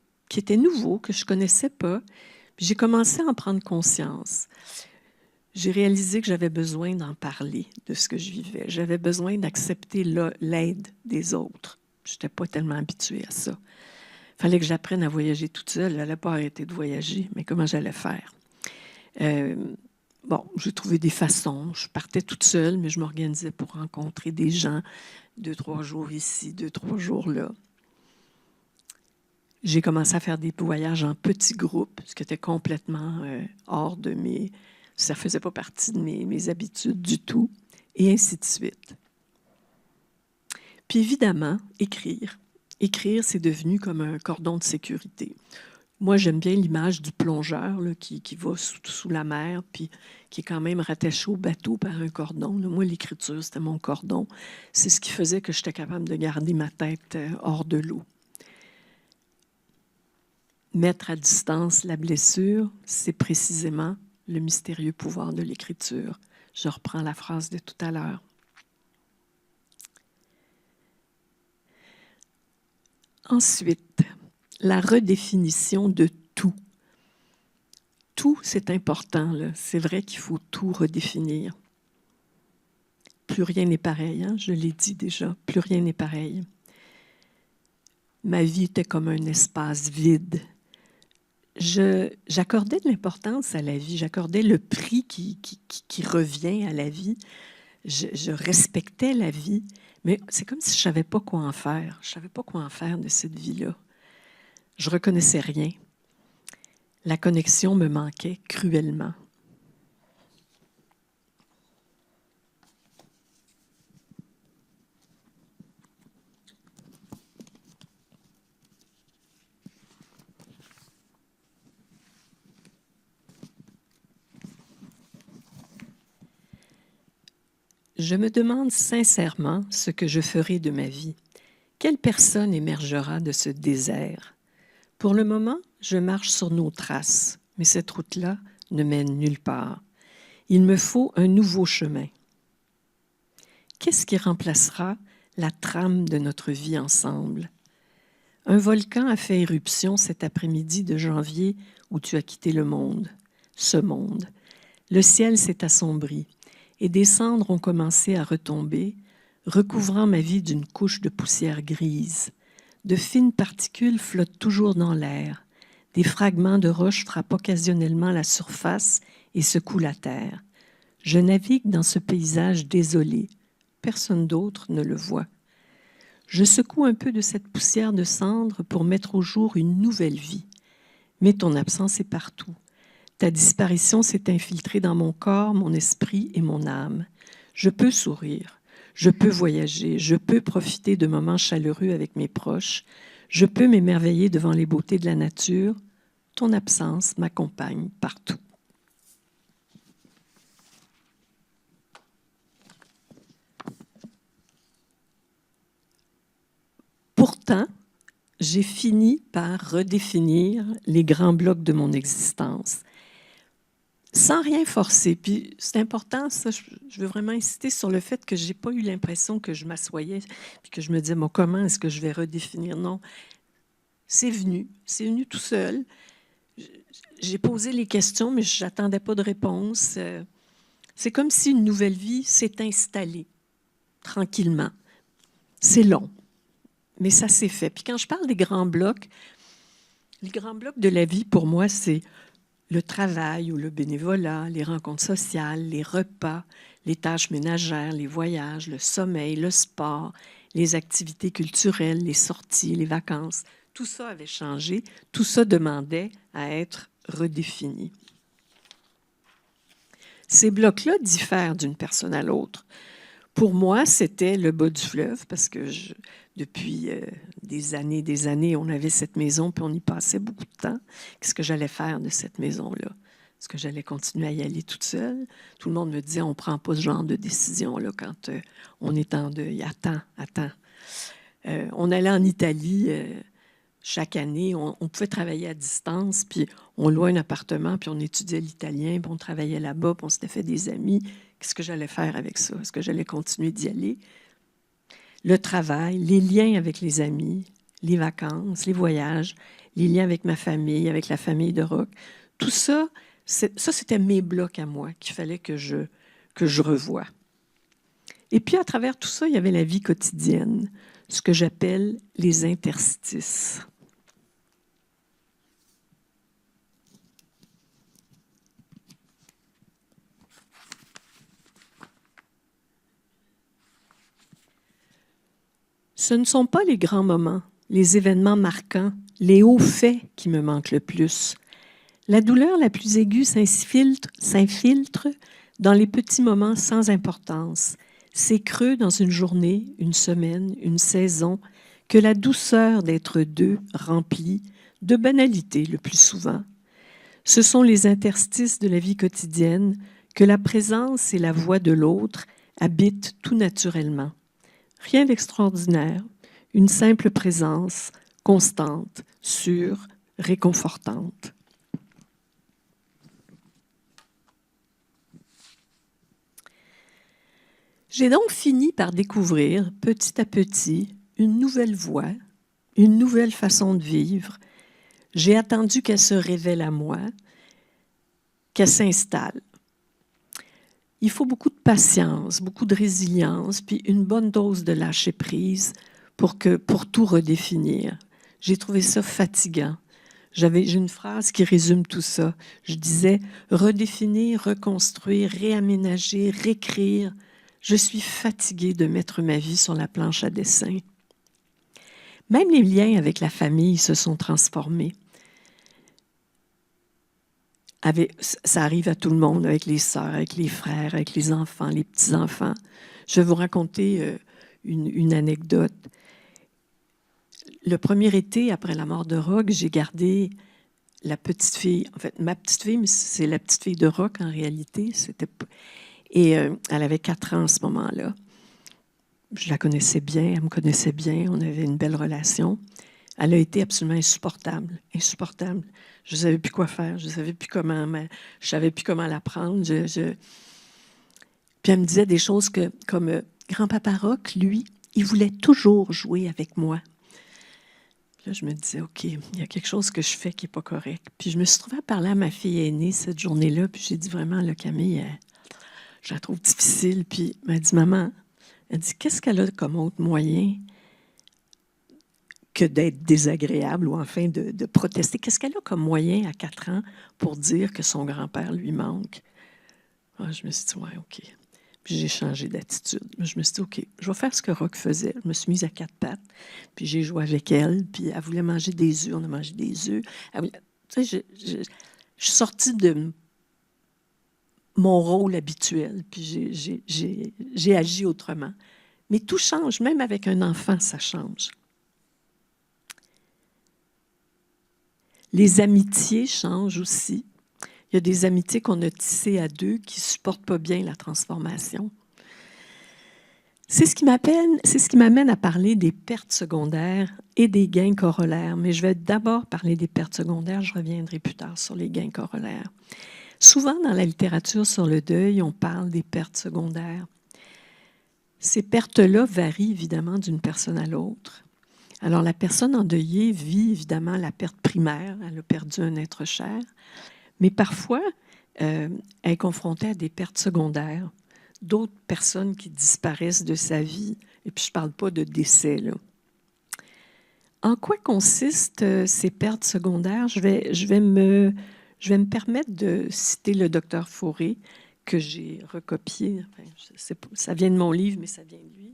nouveaux, que je ne connaissais pas. Puis j'ai commencé à en prendre conscience. J'ai réalisé que j'avais besoin d'en parler, de ce que je vivais. J'avais besoin d'accepter l'aide des autres. Je n'étais pas tellement habituée à ça. Il fallait que j'apprenne à voyager toute seule. Je n'allais pas arrêter de voyager, mais comment j'allais faire? J'ai trouvé des façons. Je partais toute seule, mais je m'organisais pour rencontrer des gens 2-3 jours ici, 2-3 jours là. J'ai commencé à faire des voyages en petits groupes, ce qui était complètement hors de Ça ne faisait pas partie de mes habitudes du tout, et ainsi de suite. Puis évidemment, écrire. Écrire, c'est devenu comme un cordon de sécurité. Moi, j'aime bien l'image du plongeur là, qui va sous la mer, puis qui est quand même rattaché au bateau par un cordon. Là, moi, l'écriture, c'était mon cordon. C'est ce qui faisait que j'étais capable de garder ma tête hors de l'eau. Mettre à distance la blessure, c'est précisément le mystérieux pouvoir de l'écriture. Je reprends la phrase de tout à l'heure. Ensuite, la redéfinition de tout. Tout, c'est important, là. C'est vrai qu'il faut tout redéfinir. Plus rien n'est pareil, hein? Je l'ai dit déjà, plus rien n'est pareil. Ma vie était comme un espace vide. J'accordais de l'importance à la vie, j'accordais le prix qui revient à la vie. Je respectais la vie, mais c'est comme si je ne savais pas quoi en faire. Je ne savais pas quoi en faire de cette vie-là. Je ne reconnaissais rien. La connexion me manquait cruellement. Je me demande sincèrement ce que je ferai de ma vie. Quelle personne émergera de ce désert? Pour le moment, je marche sur nos traces, mais cette route-là ne mène nulle part. Il me faut un nouveau chemin. Qu'est-ce qui remplacera la trame de notre vie ensemble? Un volcan a fait éruption cet après-midi de janvier où tu as quitté le monde, ce monde. Le ciel s'est assombri et des cendres ont commencé à retomber, recouvrant ma vie d'une couche de poussière grise. De fines particules flottent toujours dans l'air. Des fragments de roches frappent occasionnellement la surface et secouent la terre. Je navigue dans ce paysage désolé. Personne d'autre ne le voit. Je secoue un peu de cette poussière de cendre pour mettre au jour une nouvelle vie. Mais ton absence est partout. Ta disparition s'est infiltrée dans mon corps, mon esprit et mon âme. Je peux sourire, je peux voyager, je peux profiter de moments chaleureux avec mes proches, je peux m'émerveiller devant les beautés de la nature. Ton absence m'accompagne partout. Pourtant, j'ai fini par redéfinir les grands blocs de mon existence, sans rien forcer. Puis c'est important, ça, je veux vraiment insister sur le fait que je n'ai pas eu l'impression que je m'assoyais puis que je me disais, bon, comment est-ce que je vais redéfinir? Non, c'est venu tout seul. J'ai posé les questions, mais je n'attendais pas de réponse. C'est comme si une nouvelle vie s'est installée tranquillement. C'est long, mais ça s'est fait. Puis quand je parle des grands blocs, les grands blocs de la vie, pour moi, c'est le travail ou le bénévolat, les rencontres sociales, les repas, les tâches ménagères, les voyages, le sommeil, le sport, les activités culturelles, les sorties, les vacances. Tout ça avait changé. Tout ça demandait à être redéfini. Ces blocs-là diffèrent d'une personne à l'autre. Pour moi, c'était le bas du fleuve parce que depuis des années, on avait cette maison puis on y passait beaucoup de temps. Qu'est-ce que j'allais faire de cette maison-là? Est-ce que j'allais continuer à y aller toute seule? Tout le monde me disait, on ne prend pas ce genre de décision-là quand on est en deuil. Attends. On allait en Italie chaque année. On pouvait travailler à distance, puis on louait un appartement, puis on étudiait l'italien, puis on travaillait là-bas, puis on s'était fait des amis. Qu'est-ce que j'allais faire avec ça? Est-ce que j'allais continuer d'y aller? Le travail, les liens avec les amis, les vacances, les voyages, les liens avec ma famille, avec la famille de Roch, tout ça, c'était mes blocs à moi qu'il fallait que je revoie. Et puis, à travers tout ça, il y avait la vie quotidienne, ce que j'appelle les interstices. Ce ne sont pas les grands moments, les événements marquants, les hauts faits qui me manquent le plus. La douleur la plus aiguë s'infiltre dans les petits moments sans importance, ces creux dans une journée, une semaine, une saison, que la douceur d'être deux remplit de banalité le plus souvent. Ce sont les interstices de la vie quotidienne que la présence et la voix de l'autre habitent tout naturellement. Rien d'extraordinaire, une simple présence constante, sûre, réconfortante. J'ai donc fini par découvrir, petit à petit, une nouvelle voie, une nouvelle façon de vivre. J'ai attendu qu'elle se révèle à moi, qu'elle s'installe. Il faut beaucoup de patience, beaucoup de résilience, puis une bonne dose de lâcher-prise pour tout redéfinir. J'ai trouvé ça fatigant. J'ai une phrase qui résume tout ça. Je disais « redéfinir, reconstruire, réaménager, réécrire ». Je suis fatiguée de mettre ma vie sur la planche à dessin. Même les liens avec la famille se sont transformés. Ça arrive à tout le monde, avec les sœurs, avec les frères, avec les enfants, les petits-enfants. Je vais vous raconter une anecdote. Le premier été, après la mort de Roch, j'ai gardé la petite fille. En fait, ma petite fille, mais c'est la petite fille de Roch en réalité. Et elle avait 4 ans à ce moment-là. Je la connaissais bien, elle me connaissait bien, on avait une belle relation. Elle a été absolument insupportable, insupportable. Je ne savais plus quoi faire, je ne savais plus comment la prendre. Puis elle me disait des choses comme grand-papa Roch, lui, il voulait toujours jouer avec moi. Là, je me disais, OK, il y a quelque chose que je fais qui n'est pas correct. Puis je me suis trouvée à parler à ma fille aînée cette journée-là, puis j'ai dit vraiment, là, Camille, je la trouve difficile. Puis elle m'a dit, maman, elle dit, qu'est-ce qu'elle a comme autre moyen que d'être désagréable ou enfin de protester? Qu'est-ce qu'elle a comme moyen à 4 ans pour dire que son grand-père lui manque? Ah, je me suis dit, ouais, OK. Puis j'ai changé d'attitude. Je me suis dit, OK, je vais faire ce que Roch faisait. Je me suis mise à 4 pattes, puis j'ai joué avec elle, puis elle voulait manger des œufs, on a mangé des œufs. Tu sais, je suis sortie de mon rôle habituel, puis j'ai agi autrement. Mais tout change, même avec un enfant, ça change. Les amitiés changent aussi. Il y a des amitiés qu'on a tissées à 2 qui ne supportent pas bien la transformation. C'est ce qui m'amène à parler des pertes secondaires et des gains corollaires. Mais je vais d'abord parler des pertes secondaires, je reviendrai plus tard sur les gains corollaires. Souvent, dans la littérature sur le deuil, on parle des pertes secondaires. Ces pertes-là varient évidemment d'une personne à l'autre. Alors, la personne endeuillée vit évidemment la perte primaire, elle a perdu un être cher, mais parfois, elle est confrontée à des pertes secondaires, d'autres personnes qui disparaissent de sa vie, et puis je ne parle pas de décès, là. En quoi consistent ces pertes secondaires? Je vais me permettre de citer le docteur Fauré, que j'ai recopié. Enfin, ça vient de mon livre, mais ça vient de lui.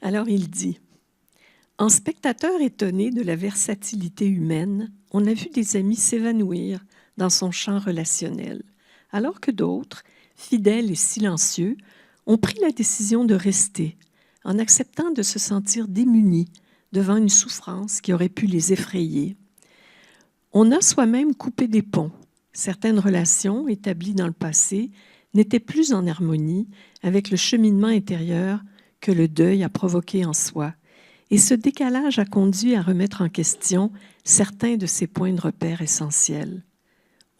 Alors, il dit, « En spectateur étonné de la versatilité humaine, on a vu des amis s'évanouir dans son champ relationnel, alors que d'autres, fidèles et silencieux, ont pris la décision de rester, en acceptant de se sentir démunis devant une souffrance qui aurait pu les effrayer. On a soi-même coupé des ponts. Certaines relations établies dans le passé n'étaient plus en harmonie avec le cheminement intérieur que le deuil a provoqué en soi. Et ce décalage a conduit à remettre en question certains de ces points de repère essentiels.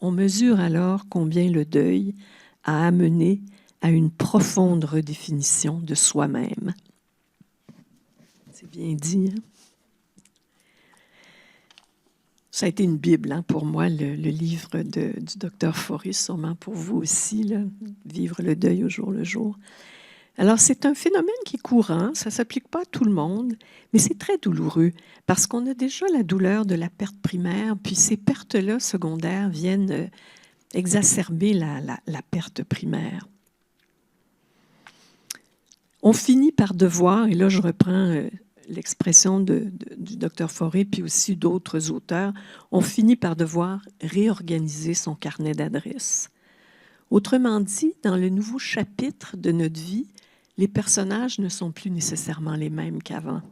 On mesure alors combien le deuil a amené à une profonde redéfinition de soi-même. » C'est bien dit, hein? Ça a été une Bible pour moi, le livre du docteur Fauré, sûrement pour vous aussi, là, Vivre le deuil au jour le jour. Alors, c'est un phénomène qui est courant, ça ne s'applique pas à tout le monde, mais c'est très douloureux parce qu'on a déjà la douleur de la perte primaire, puis ces pertes-là secondaires viennent exacerber la perte primaire. On finit par devoir, et là je reprends l'expression du docteur Fauré, puis aussi d'autres auteurs, on finit par devoir réorganiser son carnet d'adresses. Autrement dit, dans le nouveau chapitre de notre vie, les personnages ne sont plus nécessairement les mêmes qu'avant.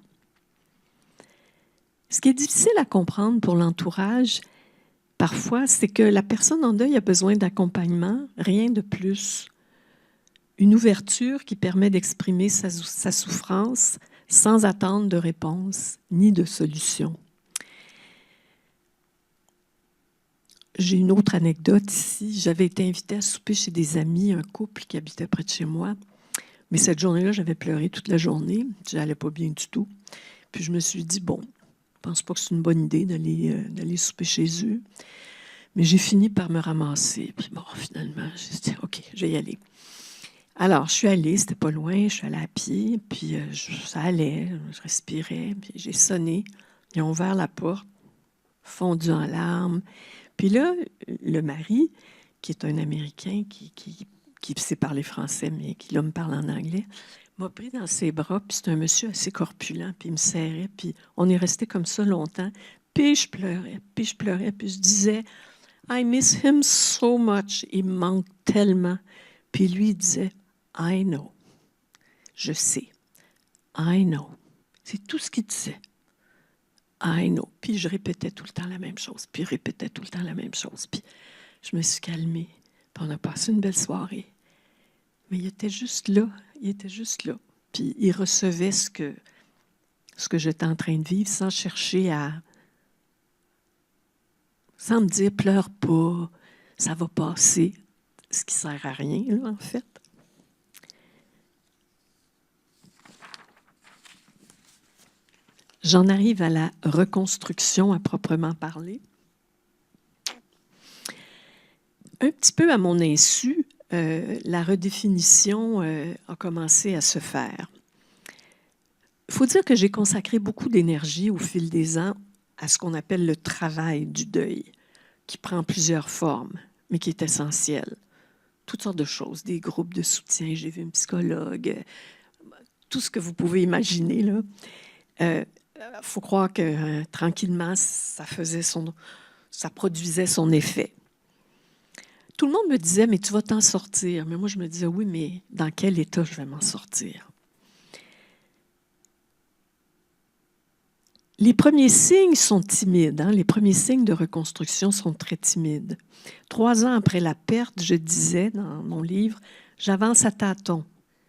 Ce qui est difficile à comprendre pour l'entourage, parfois, c'est que la personne en deuil a besoin d'accompagnement, rien de plus. Une ouverture qui permet d'exprimer sa souffrance sans attendre de réponse ni de solution. J'ai une autre anecdote ici. J'avais été invitée à souper chez des amis, un couple qui habitait près de chez moi. Mais cette journée-là, j'avais pleuré toute la journée. Je n'allais pas bien du tout. Puis je me suis dit, bon, je ne pense pas que c'est une bonne idée d'aller souper chez eux. Mais j'ai fini par me ramasser. Puis bon, finalement, j'ai dit, OK, je vais y aller. Alors, je suis allée, c'était pas loin, je suis allée à pied, puis ça allait, je respirais, puis j'ai sonné. Ils ont ouvert la porte, fondu en larmes. Puis là, le mari, qui est un Américain, qui sait parler français, mais qui là me parle en anglais, m'a pris dans ses bras, puis c'est un monsieur assez corpulent, puis il me serrait, puis on est resté comme ça longtemps. Puis je pleurais, puis je disais « I miss him so much », il me manque tellement. Puis lui, il disait « I know », je sais, « I know ». C'est tout ce qu'il disait. I know. Puis je répétais tout le temps la même chose. Puis je me suis calmée. Puis on a passé une belle soirée. Mais il était juste là. Puis il recevait ce que j'étais en train de vivre sans chercher sans me dire, pleure pas, ça va passer. Ce qui sert à rien, là, en fait. J'en arrive à la reconstruction à proprement parler. Un petit peu à mon insu, la redéfinition a commencé à se faire. Il faut dire que j'ai consacré beaucoup d'énergie au fil des ans à ce qu'on appelle le travail du deuil, qui prend plusieurs formes, mais qui est essentiel. Toutes sortes de choses, des groupes de soutien, j'ai vu un psychologue, tout ce que vous pouvez imaginer, là. Faut croire que tranquillement, ça produisait son effet. Tout le monde me disait, mais tu vas t'en sortir. Mais moi, je me disais, oui, mais dans quel état je vais m'en sortir? Les premiers signes sont timides. Hein? Les premiers signes de reconstruction sont très timides. 3 ans après la perte, je disais dans mon livre, j'avance à tâtons,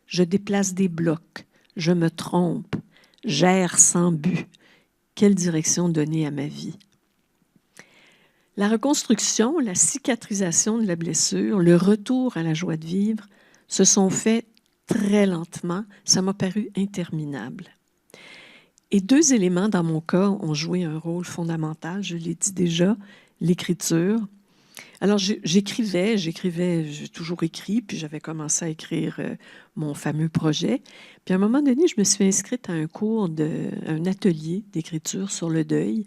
je déplace des blocs, je me trompe, j'erre sans but. Quelle direction donner à ma vie? La reconstruction, la cicatrisation de la blessure, le retour à la joie de vivre se sont faits très lentement. Ça m'a paru interminable. Et 2 éléments, dans mon cas, ont joué un rôle fondamental. Je l'ai dit déjà, l'écriture. Alors, j'écrivais, j'ai toujours écrit, puis j'avais commencé à écrire mon fameux projet. Puis à un moment donné, je me suis inscrite à un cours, un atelier d'écriture sur le deuil.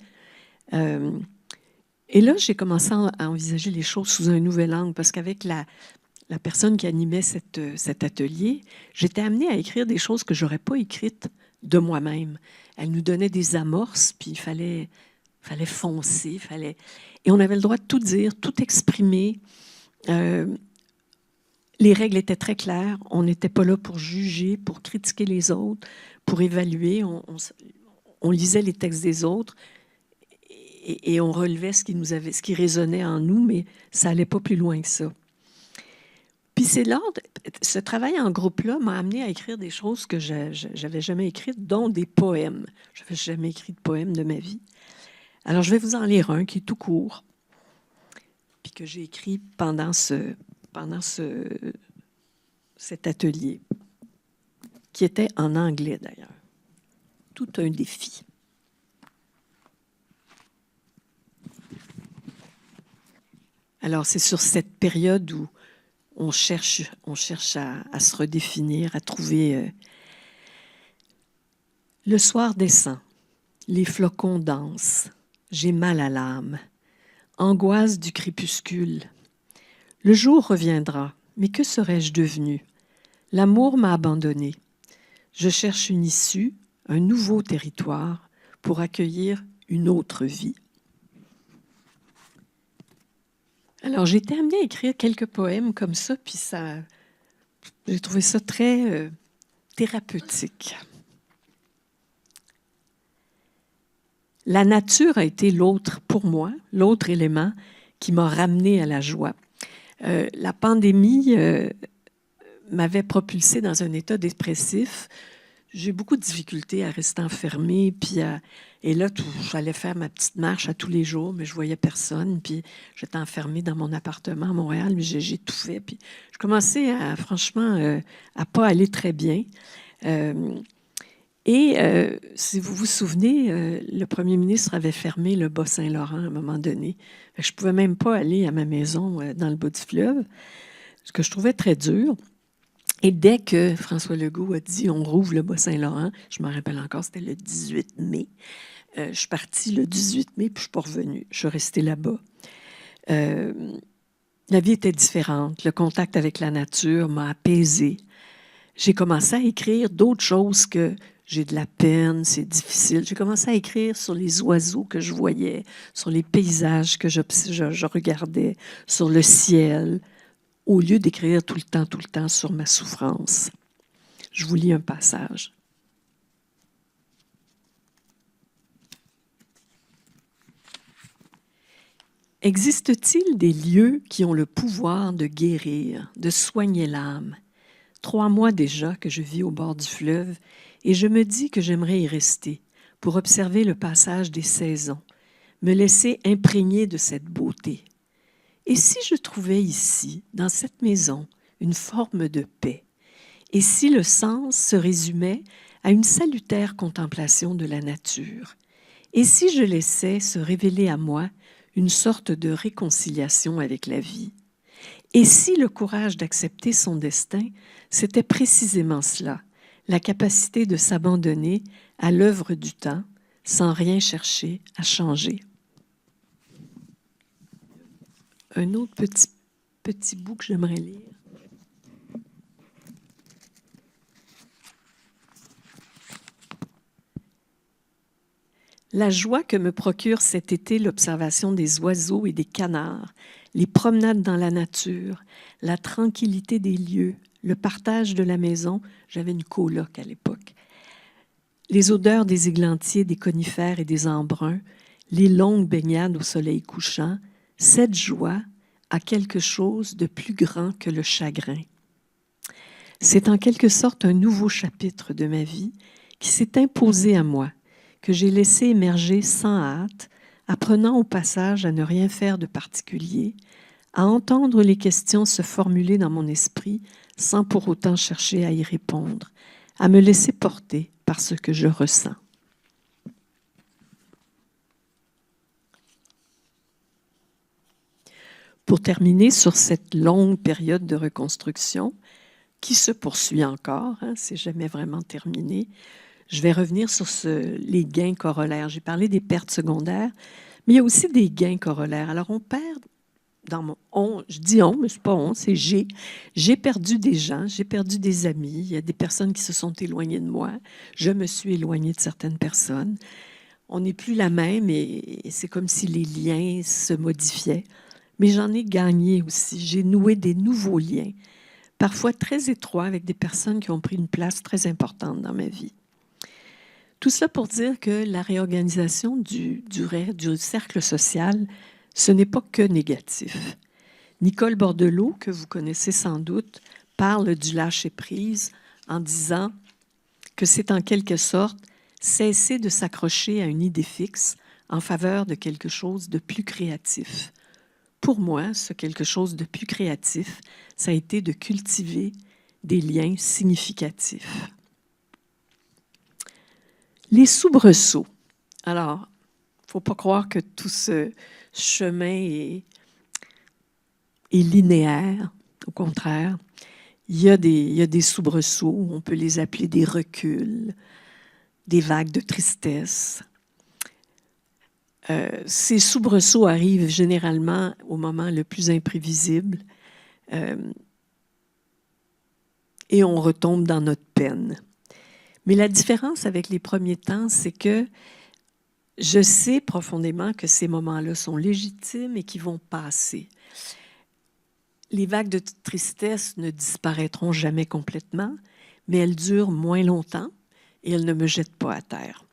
Et là, j'ai commencé à envisager les choses sous un nouvel angle, parce qu'avec la personne qui animait cet atelier, j'étais amenée à écrire des choses que je n'aurais pas écrites de moi-même. Elle nous donnait des amorces, puis il fallait foncer, et on avait le droit de tout dire, tout exprimer. Les règles étaient très claires. On n'était pas là pour juger, pour critiquer les autres, pour évaluer. On lisait les textes des autres et on relevait ce qui résonnait en nous, mais ça n'allait pas plus loin que ça. Puis ce travail en groupe-là m'a amené à écrire des choses que je n'avais jamais écrites, dont des poèmes. Je n'avais jamais écrit de poème de ma vie. Alors, je vais vous en lire un qui est tout court, puis que j'ai écrit pendant cet atelier, qui était en anglais d'ailleurs. Tout un défi. Alors, c'est sur cette période où on cherche à se redéfinir, à trouver... Le soir descend, les flocons dansent, j'ai mal à l'âme, angoisse du crépuscule. Le jour reviendra, mais que serais-je devenue? L'amour m'a abandonnée. Je cherche une issue, un nouveau territoire pour accueillir une autre vie. Alors, j'ai été amenée à écrire quelques poèmes comme ça, puis j'ai trouvé ça très thérapeutique. La nature a été pour moi, l'autre élément qui m'a ramené à la joie. La pandémie m'avait propulsée dans un état dépressif. J'ai beaucoup de difficultés à rester enfermée, et là, j'allais faire ma petite marche à tous les jours, mais je voyais personne, puis j'étais enfermée dans mon appartement à Montréal, mais j'étouffais, puis je commençais franchement, à pas aller très bien. Si vous vous souvenez, le premier ministre avait fermé le Bas-Saint-Laurent à un moment donné. Je ne pouvais même pas aller à ma maison dans le bas du fleuve, ce que je trouvais très dur. Et dès que François Legault a dit « on rouvre le Bas-Saint-Laurent », je me rappelle encore, c'était le 18 mai. Je suis partie le 18 mai, puis je ne suis pas revenue. Je suis restée là-bas. La vie était différente. Le contact avec la nature m'a apaisée. J'ai commencé à écrire d'autres choses que j'ai de la peine, c'est difficile. J'ai commencé à écrire sur les oiseaux que je voyais, sur les paysages que je regardais, sur le ciel, au lieu d'écrire tout le temps sur ma souffrance. Je vous lis un passage. Existe-t-il des lieux qui ont le pouvoir de guérir, de soigner l'âme? 3 mois déjà que je vis au bord du fleuve et je me dis que j'aimerais y rester pour observer le passage des saisons, me laisser imprégner de cette beauté. Et si je trouvais ici, dans cette maison, une forme de paix? Et si le sens se résumait à une salutaire contemplation de la nature? Et si je laissais se révéler à moi une sorte de réconciliation avec la vie? Et si le courage d'accepter son destin, c'était précisément cela, la capacité de s'abandonner à l'œuvre du temps sans rien chercher à changer? Un autre petit bout que j'aimerais lire. La joie que me procure cet été l'observation des oiseaux et des canards, les promenades dans la nature, la tranquillité des lieux, le partage de la maison, j'avais une coloc à l'époque, les odeurs des églantiers, des conifères et des embruns, les longues baignades au soleil couchant, cette joie a quelque chose de plus grand que le chagrin. C'est en quelque sorte un nouveau chapitre de ma vie qui s'est imposé à moi, que j'ai laissé émerger sans hâte, apprenant au passage à ne rien faire de particulier, à entendre les questions se formuler dans mon esprit sans pour autant chercher à y répondre, à me laisser porter par ce que je ressens. Pour terminer sur cette longue période de reconstruction, qui se poursuit encore, c'est jamais vraiment terminé, je vais revenir sur les gains corollaires. J'ai parlé des pertes secondaires, mais il y a aussi des gains corollaires. Alors, on perd, je dis on, mais c'est pas on, c'est j'ai. J'ai perdu des gens, j'ai perdu des amis. Il y a des personnes qui se sont éloignées de moi. Je me suis éloignée de certaines personnes. On n'est plus la même et c'est comme si les liens se modifiaient. Mais j'en ai gagné aussi. J'ai noué des nouveaux liens, parfois très étroits, avec des personnes qui ont pris une place très importante dans ma vie. Tout cela pour dire que la réorganisation du cercle social, ce n'est pas que négatif. Nicole Bordelot, que vous connaissez sans doute, parle du lâcher-prise en disant que c'est en quelque sorte cesser de s'accrocher à une idée fixe en faveur de quelque chose de plus créatif. Pour moi, ce quelque chose de plus créatif, ça a été de cultiver des liens significatifs. Les soubresauts. Alors, il ne faut pas croire que tout ce chemin est linéaire. Au contraire, il y a des soubresauts, on peut les appeler des reculs, des vagues de tristesse. Ces soubresauts arrivent généralement au moment le plus imprévisible et on retombe dans notre peine. Mais la différence avec les premiers temps, c'est que je sais profondément que ces moments-là sont légitimes et qu'ils vont passer. Les vagues de tristesse ne disparaîtront jamais complètement, mais elles durent moins longtemps et elles ne me jettent pas à terre.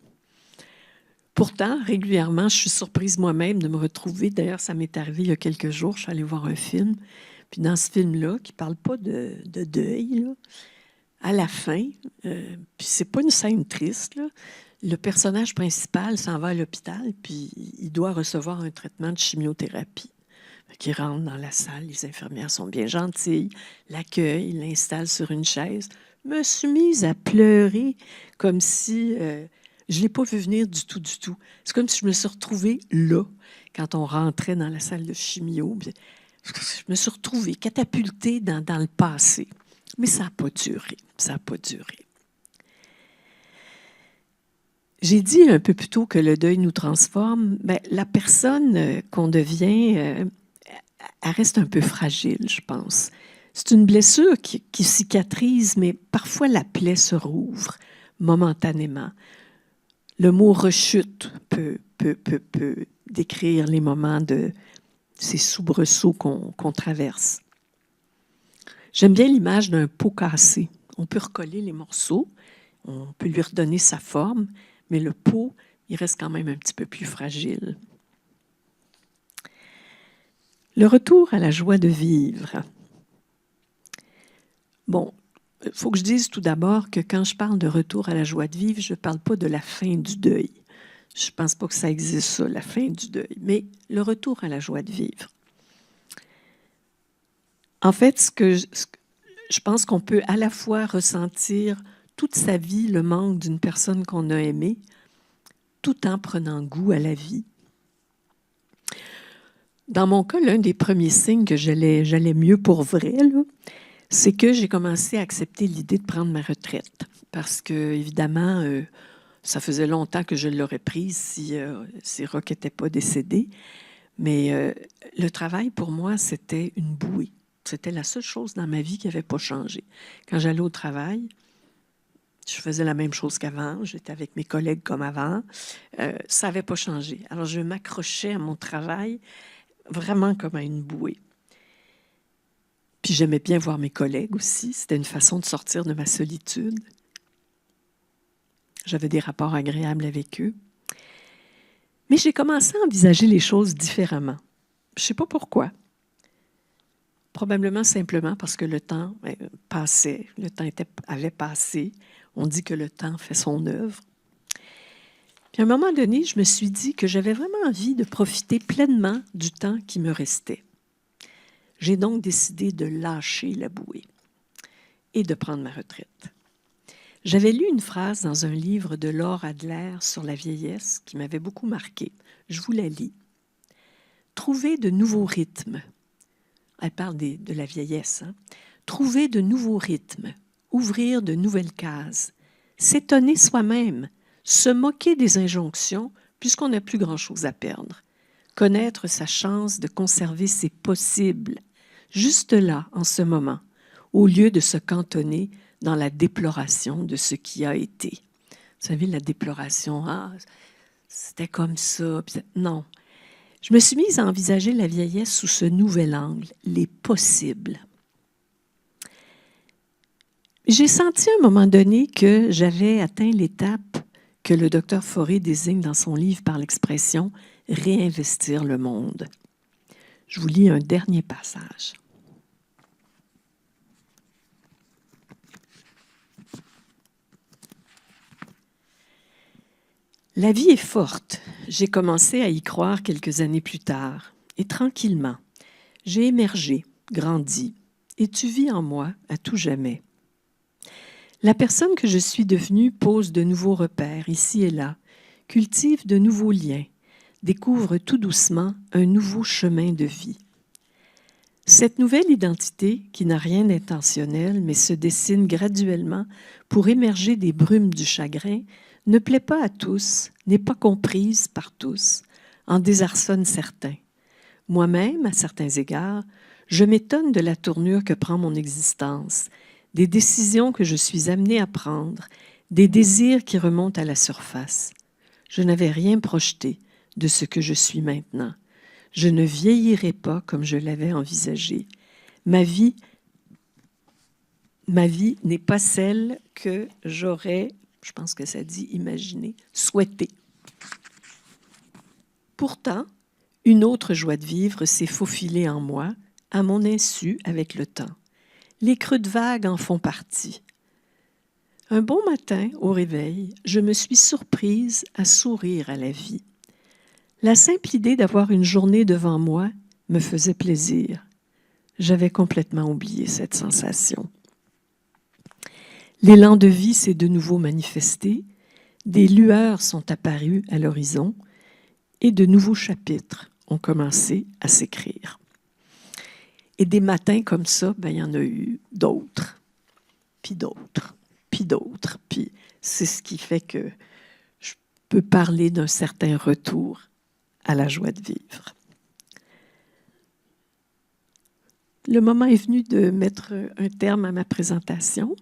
Pourtant, régulièrement, je suis surprise moi-même de me retrouver. D'ailleurs, ça m'est arrivé il y a quelques jours. Je suis allée voir un film. Puis dans ce film-là, qui ne parle pas de deuil, là, à la fin, puis c'est pas une scène triste, là, le personnage principal s'en va à l'hôpital, puis il doit recevoir un traitement de chimiothérapie. Il rentre dans la salle, les infirmières sont bien gentilles, l'accueillent, l'installent sur une chaise. Je me suis mise à pleurer comme si je ne l'ai pas vu venir du tout, du tout. C'est comme si je me suis retrouvée là, quand on rentrait dans la salle de chimio. Je me suis retrouvée catapultée dans le passé. Mais ça n'a pas duré. Ça n'a pas duré. J'ai dit un peu plus tôt que le deuil nous transforme. Bien, la personne qu'on devient, elle reste un peu fragile, je pense. C'est une blessure qui cicatrise, mais parfois la plaie se rouvre momentanément. Le mot rechute peut décrire les moments de ces soubresauts qu'on traverse. J'aime bien l'image d'un pot cassé. On peut recoller les morceaux, on peut lui redonner sa forme, mais le pot, il reste quand même un petit peu plus fragile. Le retour à la joie de vivre. Bon, il faut que je dise tout d'abord que quand je parle de retour à la joie de vivre, je ne parle pas de la fin du deuil. Je ne pense pas que ça existe, ça, la fin du deuil, mais le retour à la joie de vivre. En fait, je pense qu'on peut à la fois ressentir toute sa vie le manque d'une personne qu'on a aimée, tout en prenant goût à la vie. Dans mon cas, l'un des premiers signes que j'allais mieux pour vrai, c'est que j'ai commencé à accepter l'idée de prendre ma retraite. Parce que, évidemment, ça faisait longtemps que je l'aurais prise si Roch n'était pas décédé. Mais le travail, pour moi, c'était une bouée. C'était la seule chose dans ma vie qui n'avait pas changé. Quand j'allais au travail, je faisais la même chose qu'avant. J'étais avec mes collègues comme avant. Ça n'avait pas changé. Alors, je m'accrochais à mon travail vraiment comme à une bouée. Puis j'aimais bien voir mes collègues aussi. C'était une façon de sortir de ma solitude. J'avais des rapports agréables avec eux. Mais j'ai commencé à envisager les choses différemment. Je ne sais pas pourquoi. Probablement simplement parce que le temps passait, le temps avait passé. On dit que le temps fait son œuvre. Puis à un moment donné, je me suis dit que j'avais vraiment envie de profiter pleinement du temps qui me restait. J'ai donc décidé de lâcher la bouée et de prendre ma retraite. J'avais lu une phrase dans un livre de Laure Adler sur la vieillesse qui m'avait beaucoup marqué. Je vous la lis. « Trouver de nouveaux rythmes. » Elle parle de la vieillesse. Hein? Trouver de nouveaux rythmes, ouvrir de nouvelles cases, s'étonner soi-même, se moquer des injonctions puisqu'on n'a plus grand-chose à perdre, connaître sa chance de conserver ses possibles, juste là, en ce moment, au lieu de se cantonner dans la déploration de ce qui a été. Vous savez, la déploration, c'était comme ça. Non. Je me suis mise à envisager la vieillesse sous ce nouvel angle, les possibles. J'ai senti à un moment donné que j'avais atteint l'étape que le docteur Fauré désigne dans son livre par l'expression « réinvestir le monde ». Je vous lis un dernier passage. La vie est forte. J'ai commencé à y croire quelques années plus tard. Et tranquillement, j'ai émergé, grandi, et tu vis en moi à tout jamais. La personne que je suis devenue pose de nouveaux repères ici et là, cultive de nouveaux liens, découvre tout doucement un nouveau chemin de vie. Cette nouvelle identité, qui n'a rien d'intentionnel, mais se dessine graduellement pour émerger des brumes du chagrin, ne plaît pas à tous, n'est pas comprise par tous, en désarçonne certains. Moi-même, à certains égards, je m'étonne de la tournure que prend mon existence, des décisions que je suis amenée à prendre, des désirs qui remontent à la surface. Je n'avais rien projeté de ce que je suis maintenant. Je ne vieillirai pas comme je l'avais envisagé. Ma vie n'est pas celle que j'aurais, je pense que ça dit imaginé, souhaité. Pourtant, une autre joie de vivre s'est faufilée en moi, à mon insu avec le temps. Les creux de vague en font partie. Un bon matin, au réveil, je me suis surprise à sourire à la vie. La simple idée d'avoir une journée devant moi me faisait plaisir. J'avais complètement oublié cette sensation. L'élan de vie s'est de nouveau manifesté, des lueurs sont apparues à l'horizon et de nouveaux chapitres ont commencé à s'écrire. Et des matins comme ça, il y en a eu d'autres, puis d'autres, puis d'autres. Puis c'est ce qui fait que je peux parler d'un certain retour à la joie de vivre. Le moment est venu de mettre un terme à ma présentation.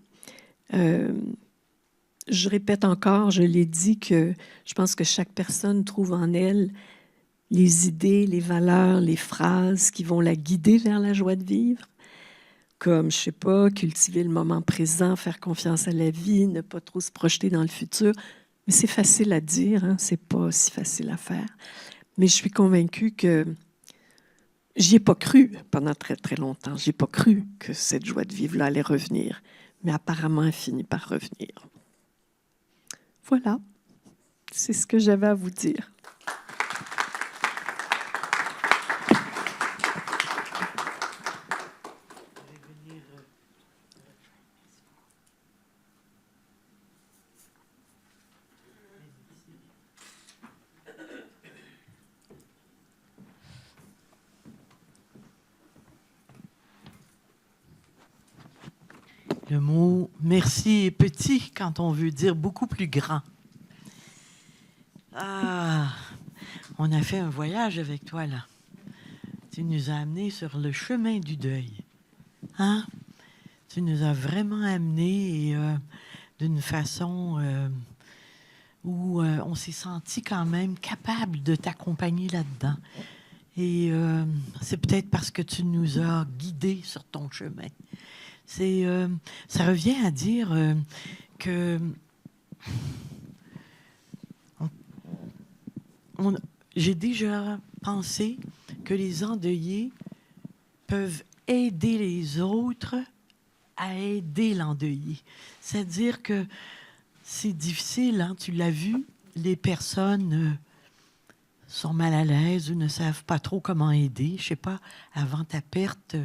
Je répète encore, je l'ai dit, que je pense que chaque personne trouve en elle les idées, les valeurs, les phrases qui vont la guider vers la joie de vivre. Comme, je ne sais pas, cultiver le moment présent, faire confiance à la vie, ne pas trop se projeter dans le futur. Mais c'est facile à dire, hein? C'est pas si facile à faire. Mais je suis convaincue que j'y ai pas cru pendant très, très longtemps. J'ai pas cru que cette joie de vivre-là allait revenir. Mais apparemment, elle finit par revenir. Voilà, c'est ce que j'avais à vous dire. Le mot « merci » est petit quand on veut dire beaucoup plus grand. Ah, on a fait un voyage avec toi, là. Tu nous as amenés sur le chemin du deuil. Hein? Tu nous as vraiment amenés d'une façon où on s'est senti quand même capable de t'accompagner là-dedans. Et c'est peut-être parce que tu nous as guidés sur ton chemin. Ça revient à dire que j'ai déjà pensé que les endeuillés peuvent aider les autres à aider l'endeuillé. C'est-à-dire que c'est difficile, hein, tu l'as vu, les personnes sont mal à l'aise ou ne savent pas trop comment aider. Je ne sais pas, avant ta perte,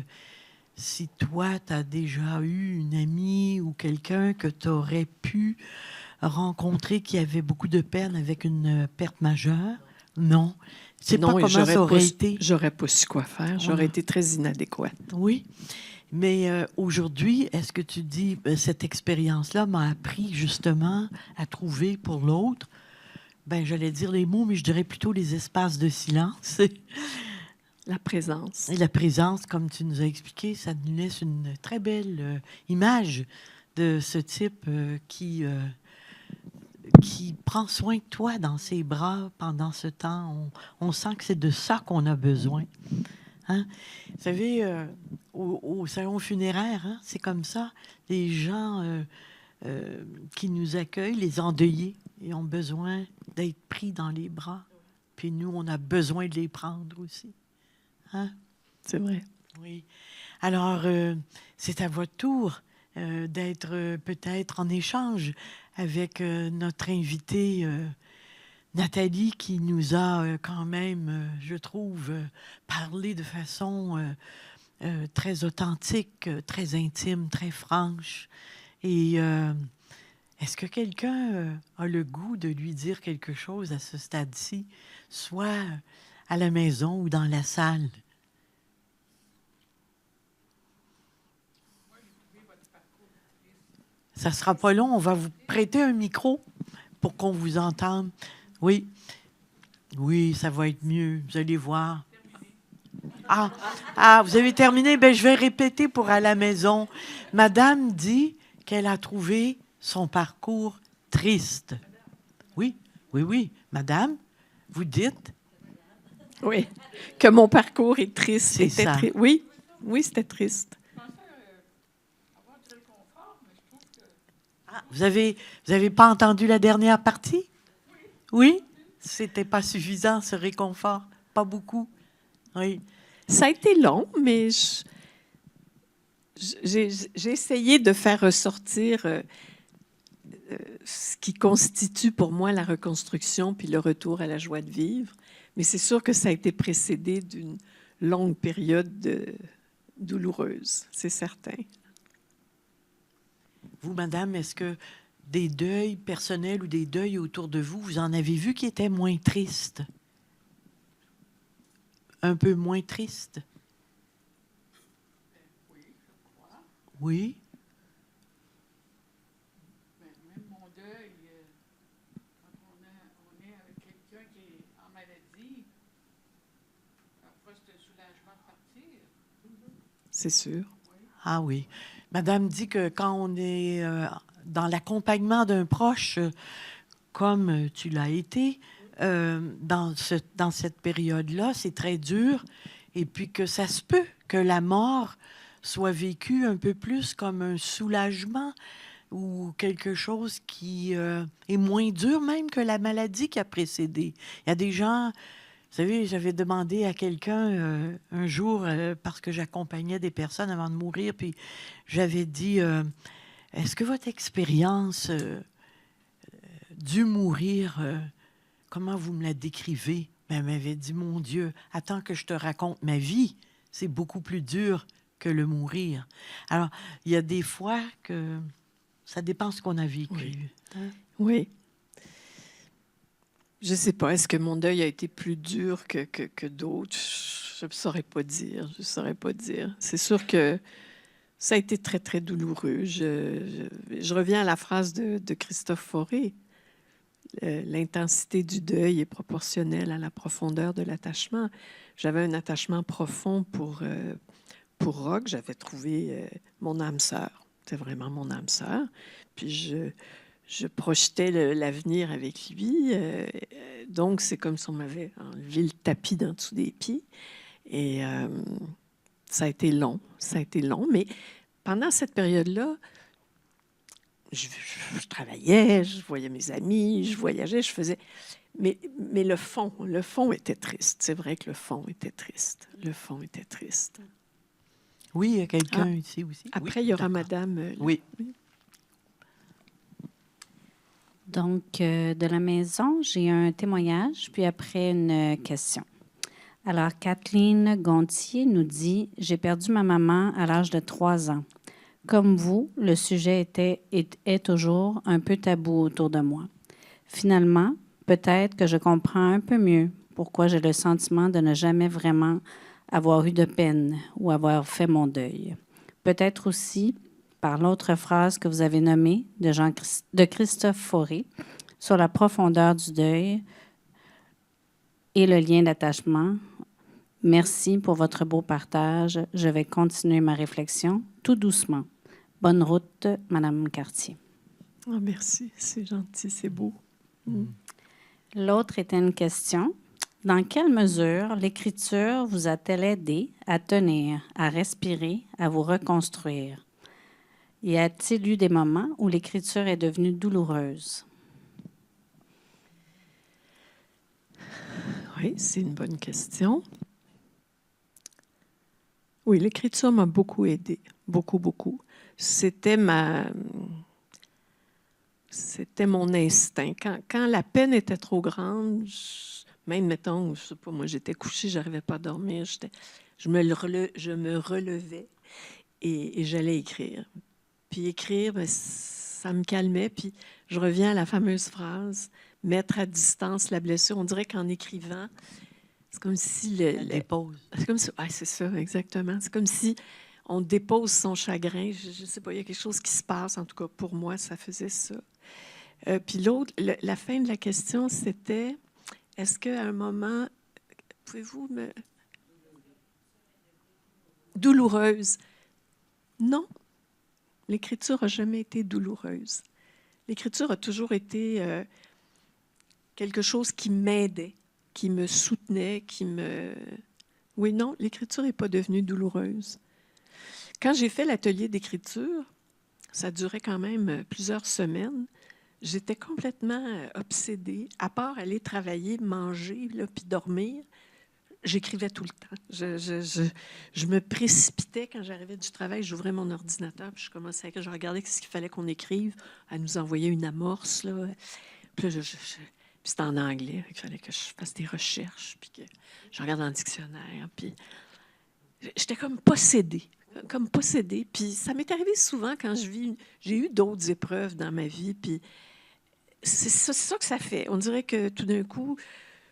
si toi, tu as déjà eu une amie ou quelqu'un que tu aurais pu rencontrer qui avait beaucoup de peine avec une perte majeure. Non. C'est pas comment ça aurait été. J'aurais pas su quoi faire. J'aurais été très inadéquate. Oui. Mais aujourd'hui, est-ce que tu dis, cette expérience-là m'a appris justement à trouver pour l'autre, j'allais dire les mots, mais je dirais plutôt les espaces de silence. La présence. Et la présence, comme tu nous as expliqué, ça nous laisse une très belle image de ce type qui prend soin de toi dans ses bras pendant ce temps. On sent que c'est de ça qu'on a besoin. Hein? Vous savez, au salon funéraire, hein, c'est comme ça. Les gens qui nous accueillent, les endeuillés, ils ont besoin d'être pris dans les bras. Puis nous, on a besoin de les prendre aussi. Hein? C'est vrai. Oui. Alors, c'est à votre tour d'être peut-être en échange avec notre invitée Nathalie, qui nous a quand même, je trouve, parlé de façon très authentique, très intime, très franche. Et est-ce que quelqu'un a le goût de lui dire quelque chose à ce stade-ci, soit à la maison ou dans la salle? Ça ne sera pas long. On va vous prêter un micro pour qu'on vous entende. Oui. Oui, ça va être mieux. Vous allez voir. Ah, vous avez terminé? Je vais répéter pour à la maison. Madame dit qu'elle a trouvé son parcours triste. Oui, oui, oui. Madame, vous dites? Oui, que mon parcours est triste. C'est ça. Oui, oui, c'était triste. Ah, vous avez pas entendu la dernière partie? Oui? C'était pas suffisant, ce réconfort? Pas beaucoup? Oui. Ça a été long, mais j'ai essayé de faire ressortir ce qui constitue pour moi la reconstruction puis le retour à la joie de vivre. Mais c'est sûr que ça a été précédé d'une longue période douloureuse, c'est certain. Vous, madame, est-ce que des deuils personnels ou des deuils autour de vous, vous en avez vu qui étaient moins tristes? Un peu moins tristes? Oui, je crois. Oui? Mais même mon deuil, quand on est avec quelqu'un qui est en maladie, parfois c'est un soulagement de partir. C'est sûr. Ah oui. Madame dit que quand on est dans l'accompagnement d'un proche, comme tu l'as été, dans cette période-là, c'est très dur, et puis que ça se peut que la mort soit vécue un peu plus comme un soulagement ou quelque chose qui est moins dur même que la maladie qui a précédé. Il y a des gens... Vous savez, j'avais demandé à quelqu'un un jour, parce que j'accompagnais des personnes avant de mourir, puis j'avais dit, est-ce que votre expérience du mourir, comment vous me la décrivez? Ben, elle m'avait dit, mon Dieu, attends que je te raconte ma vie, c'est beaucoup plus dur que le mourir. Alors, il y a des fois que ça dépend ce qu'on a vécu. Oui. Hein? Oui. Je ne sais pas, est-ce que mon deuil a été plus dur que d'autres? Je ne saurais pas dire. Je saurais pas dire. C'est sûr que ça a été très, très douloureux. Je reviens à la phrase de Christophe Fauré. L'intensité du deuil est proportionnelle à la profondeur de l'attachement. J'avais un attachement profond pour Roch. J'avais trouvé mon âme sœur. C'était vraiment mon âme sœur. Puis je projetais l'avenir avec lui. Donc, c'est comme si on m'avait enlevé le tapis d'en dessous des pieds. Et ça a été long. Ça a été long. Mais pendant cette période-là, je travaillais, je voyais mes amis, je voyageais, je faisais... Mais le fond était triste. C'est vrai que le fond était triste. Le fond était triste. Oui, il y a quelqu'un ici aussi. Après, oui, il y aura d'accord. madame... Oui. Donc, de la maison, j'ai un témoignage, puis après une question. Alors, Kathleen Gontier nous dit « J'ai perdu ma maman à l'âge de 3 ans. Comme vous, le sujet est toujours un peu tabou autour de moi. Finalement, peut-être que je comprends un peu mieux pourquoi j'ai le sentiment de ne jamais vraiment avoir eu de peine ou avoir fait mon deuil. Peut-être aussi par l'autre phrase que vous avez nommée de Christophe Fauré sur la profondeur du deuil et le lien d'attachement. Merci pour votre beau partage. Je vais continuer ma réflexion tout doucement. Bonne route, Madame Cartier. Oh, merci, c'est gentil, c'est beau. L'autre était une question. Dans quelle mesure l'écriture vous a-t-elle aidé à tenir, à respirer, à vous reconstruire? Y a-t-il eu des moments où l'écriture est devenue douloureuse? Oui, c'est une bonne question. Oui, l'écriture m'a beaucoup aidée, beaucoup, beaucoup. C'était mon instinct. Quand la peine était trop grande, même, mettons, je sais pas, moi, j'étais couchée, je n'arrivais pas à dormir, je me relevais et j'allais écrire. Puis écrire, ben, ça me calmait. Puis je reviens à la fameuse phrase, mettre à distance la blessure. On dirait qu'en écrivant, c'est comme si dépose. C'est comme si, c'est ça, exactement. C'est comme si on dépose son chagrin. Je ne sais pas, il y a quelque chose qui se passe. En tout cas, pour moi, ça faisait ça. Puis l'autre, la fin de la question, c'était, est-ce qu'à un moment, pouvez-vous me... Douloureuse. Non, l'écriture n'a jamais été douloureuse. L'écriture a toujours été quelque chose qui m'aidait, qui me soutenait, qui me... Oui, non, l'écriture n'est pas devenue douloureuse. Quand j'ai fait l'atelier d'écriture, ça durait quand même plusieurs semaines. J'étais complètement obsédée. À part aller travailler, manger, là, puis dormir, j'écrivais tout le temps. Je me précipitais quand j'arrivais du travail, j'ouvrais mon ordinateur, puis je commençais à écrire. Je regardais ce qu'il fallait qu'on écrive. Elle nous envoyait une amorce, là. Puis là, puis c'était en anglais. Il fallait que je fasse des recherches, puis que je regarde dans le dictionnaire. Puis j'étais comme possédée. Puis ça m'est arrivé souvent quand j'ai eu d'autres épreuves dans ma vie, puis c'est ça que ça fait. On dirait que tout d'un coup,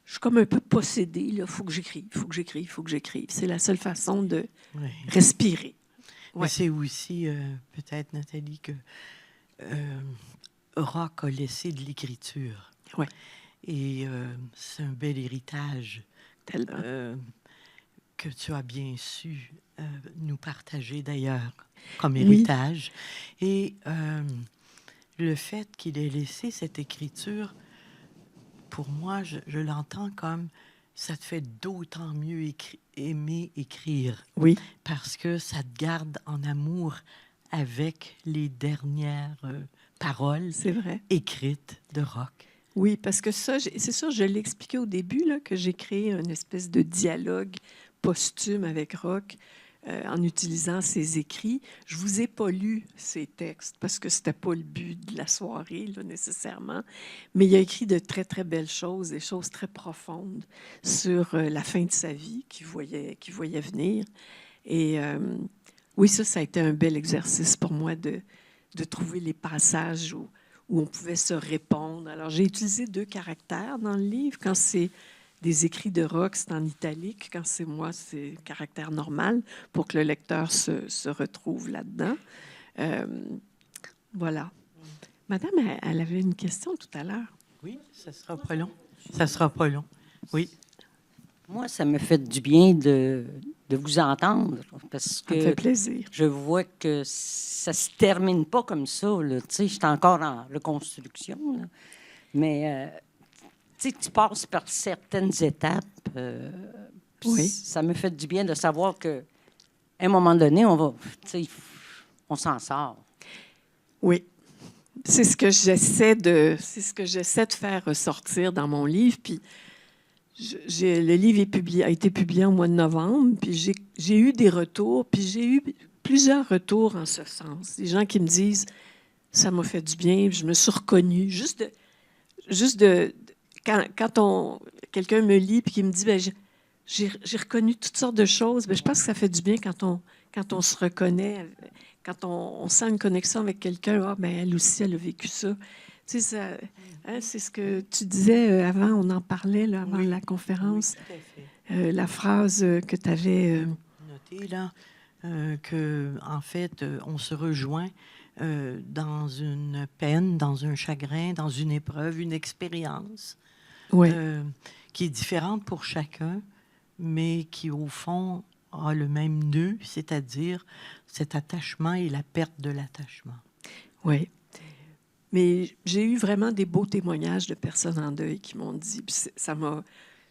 je suis comme un peu possédée. Il faut que j'écrive. C'est la seule façon de Oui. respirer. Mais Ouais. c'est aussi, peut-être, Nathalie, que Roch a laissé de l'écriture. Ouais. Et c'est un bel héritage Tellement. que tu as bien su nous partager, d'ailleurs, comme Oui. héritage. Et le fait qu'il ait laissé cette écriture, pour moi, je l'entends comme ça te fait d'autant mieux aimer écrire, Oui. parce que ça te garde en amour avec les dernières paroles C'est vrai. écrites de Roch. Oui, parce que ça, c'est sûr, je l'ai expliqué au début, là, que j'ai créé une espèce de dialogue posthume avec Roch en utilisant ses écrits. Je vous ai pas lu ses textes parce que c'était pas le but de la soirée, là, nécessairement. Mais il a écrit de très, très belles choses, des choses très profondes sur la fin de sa vie qu'il voyait venir. Et oui, ça a été un bel exercice pour moi de trouver les passages où on pouvait se répondre. Alors, j'ai utilisé 2 caractères dans le livre. Quand c'est des écrits de Roch, c'est en italique. Quand c'est moi, c'est caractère normal pour que le lecteur se retrouve là-dedans. Voilà. Madame, elle avait une question tout à l'heure. Oui, ça sera pas long. Ça sera pas long. Oui. Moi, ça me fait du bien de vous entendre parce Ça me fait que plaisir. je vois que ça se termine pas comme ça. Tu sais, je suis encore en reconstruction, là. Mais tu sais, tu passes par certaines étapes. Puis Oui. Ça me fait du bien de savoir que à un moment donné, on s'en sort. Oui. C'est ce que j'essaie de faire ressortir dans mon livre. Puis le livre a été publié en mois de novembre. Puis j'ai eu des retours. Puis j'ai eu plusieurs retours en ce sens. Des gens qui me disent ça m'a fait du bien. Je me suis reconnue. Quand quelqu'un me lit puis qui me dit ben, j'ai reconnu toutes sortes de choses. Ben, je pense que ça fait du bien quand on se reconnaît. Quand on sent une connexion avec quelqu'un, ben, elle aussi, elle a vécu ça. Tu sais, ça, hein, c'est ce que tu disais avant, on en parlait là, avant la conférence. Oui, tout à fait. La phrase que tu avais... Notez là que en fait, on se rejoint dans une peine, dans un chagrin, dans une épreuve, une expérience Oui, qui est différente pour chacun, mais qui, au fond, a le même nœud, c'est-à-dire cet attachement et la perte de l'attachement. oui. Mais j'ai eu vraiment des beaux témoignages de personnes en deuil qui m'ont dit, puis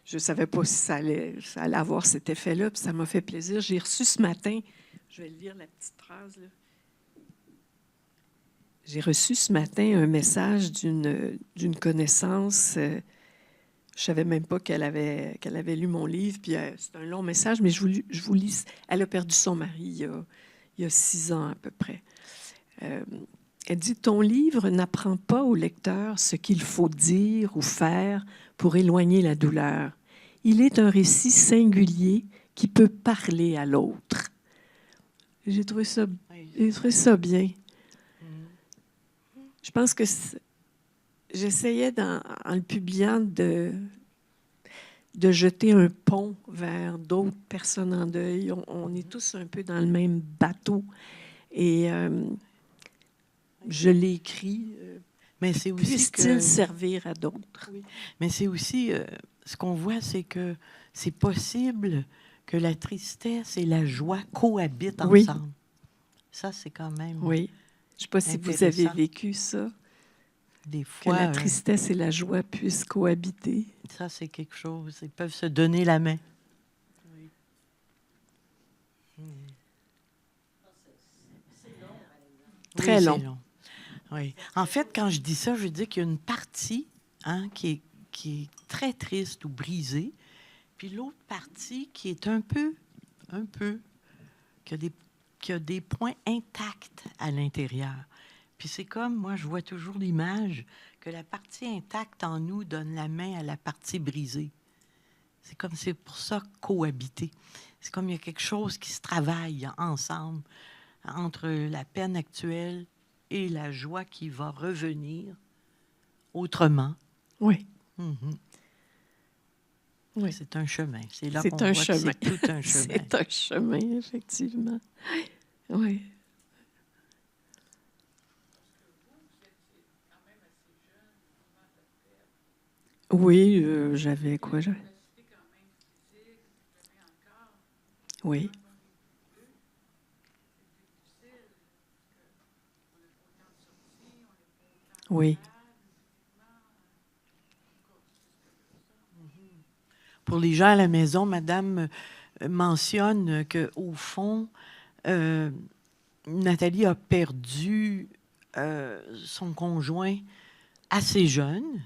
je ne savais pas si ça allait avoir cet effet-là, puis ça m'a fait plaisir. J'ai reçu ce matin, je vais lire la petite phrase, là. J'ai reçu ce matin un message d'une connaissance. Je ne savais même pas qu'elle avait lu mon livre. Puis c'est un long message, mais je vous lis. Elle a perdu son mari il y a 6 ans à peu près. Elle dit « Ton livre n'apprend pas au lecteur ce qu'il faut dire ou faire pour éloigner la douleur. Il est un récit singulier qui peut parler à l'autre. » J'ai trouvé ça bien. Je pense que j'essayais, en le publiant, de jeter un pont vers d'autres personnes en deuil. On est tous un peu dans le même bateau. Et je l'ai écrit. Mais c'est aussi Puisse-t-il servir à d'autres? Oui. Mais c'est aussi, ce qu'on voit, c'est que c'est possible que la tristesse et la joie cohabitent Oui. ensemble. Ça, c'est quand même... Oui. Je ne sais pas si vous avez Intéressant. vécu ça. Des Que fois, la tristesse et la joie puissent cohabiter. ça, c'est quelque chose. Ils peuvent se donner la main. Très Oui, long. c'est long. Oui. En fait, quand je dis ça, je dis qu'il y a une partie qui est très triste ou brisée, puis l'autre partie qui est un peu, qui a des points intacts à l'intérieur. Puis c'est comme, moi, je vois toujours l'image que la partie intacte en nous donne la main à la partie brisée. C'est pour ça cohabiter. C'est comme il y a quelque chose qui se travaille ensemble entre la peine actuelle et la joie qui va revenir autrement. Oui. Mhm. Oui. C'est un chemin. C'est là C'est qu'on un voit que chemin. c'est tout un chemin. C'est un chemin, effectivement. Oui. Oui, j'avais quoi? Oui. Oui. Pour les gens à la maison, Madame mentionne qu'au fond, Nathalie a perdu son conjoint assez jeune,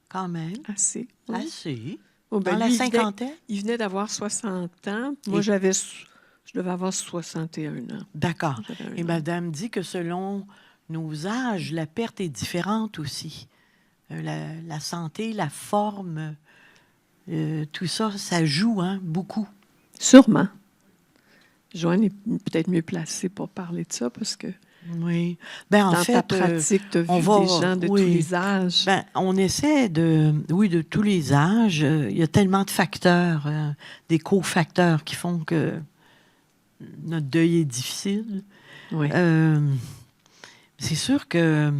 quand même. Assez. Oui. Assez. Oh, Dans ben, la lui, cinquantaine. il venait d'avoir 60 ans. Moi, Et- je devais avoir 61 ans. D'accord. J'avais un Et an. Madame dit que selon nos âges, la perte est différente aussi. La santé, la forme, tout ça, ça joue beaucoup. Sûrement. Joanne est peut-être mieux placée pour parler de ça parce que Oui. Ben, en dans fait, ta pratique, tu as on vu va- des gens de oui. tous les âges. Ben, on essaie de tous les âges. Il y a tellement de facteurs, des cofacteurs qui font que notre deuil est difficile. Oui. C'est sûr que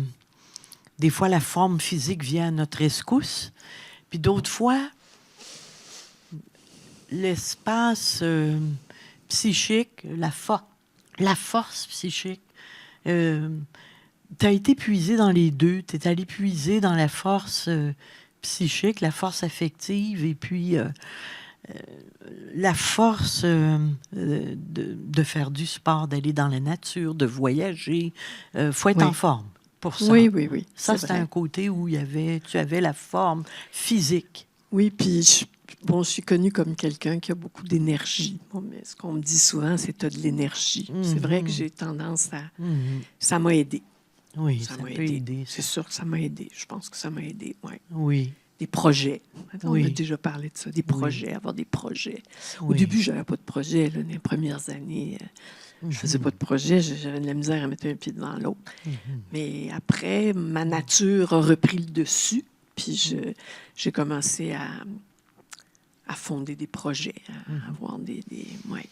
des fois, la forme physique vient à notre rescousse, puis d'autres fois, l'espace psychique, la force psychique, tu as été puisé dans les deux. Tu es allé puiser dans la force psychique, la force affective, et puis la force de faire du sport, d'aller dans la nature, de voyager. Faut être Oui. en forme pour ça. Oui, oui, oui. Ça, c'est c'était vrai. un côté où tu avais la forme physique. Oui, puis je suis connue comme quelqu'un qui a beaucoup d'énergie. Bon, mais ce qu'on me dit souvent, c'est que tu as de l'énergie. C'est vrai que j'ai tendance à... Ça m'a aidé. Oui, Ça ça m'a peut aidé. aider. C'est Ça. sûr que ça m'a aidé. Je pense que ça m'a aidé, oui. Oui, Des projets. On Oui. a déjà parlé de ça, des projets, avoir des projets. Au oui. début, je n'avais pas de projet. Là, les premières années, je ne faisais pas de projet. J'avais de la misère à mettre un pied devant l'autre. Mais après, ma nature a repris le dessus. Puis j'ai commencé à fonder des projets, à avoir des ouais.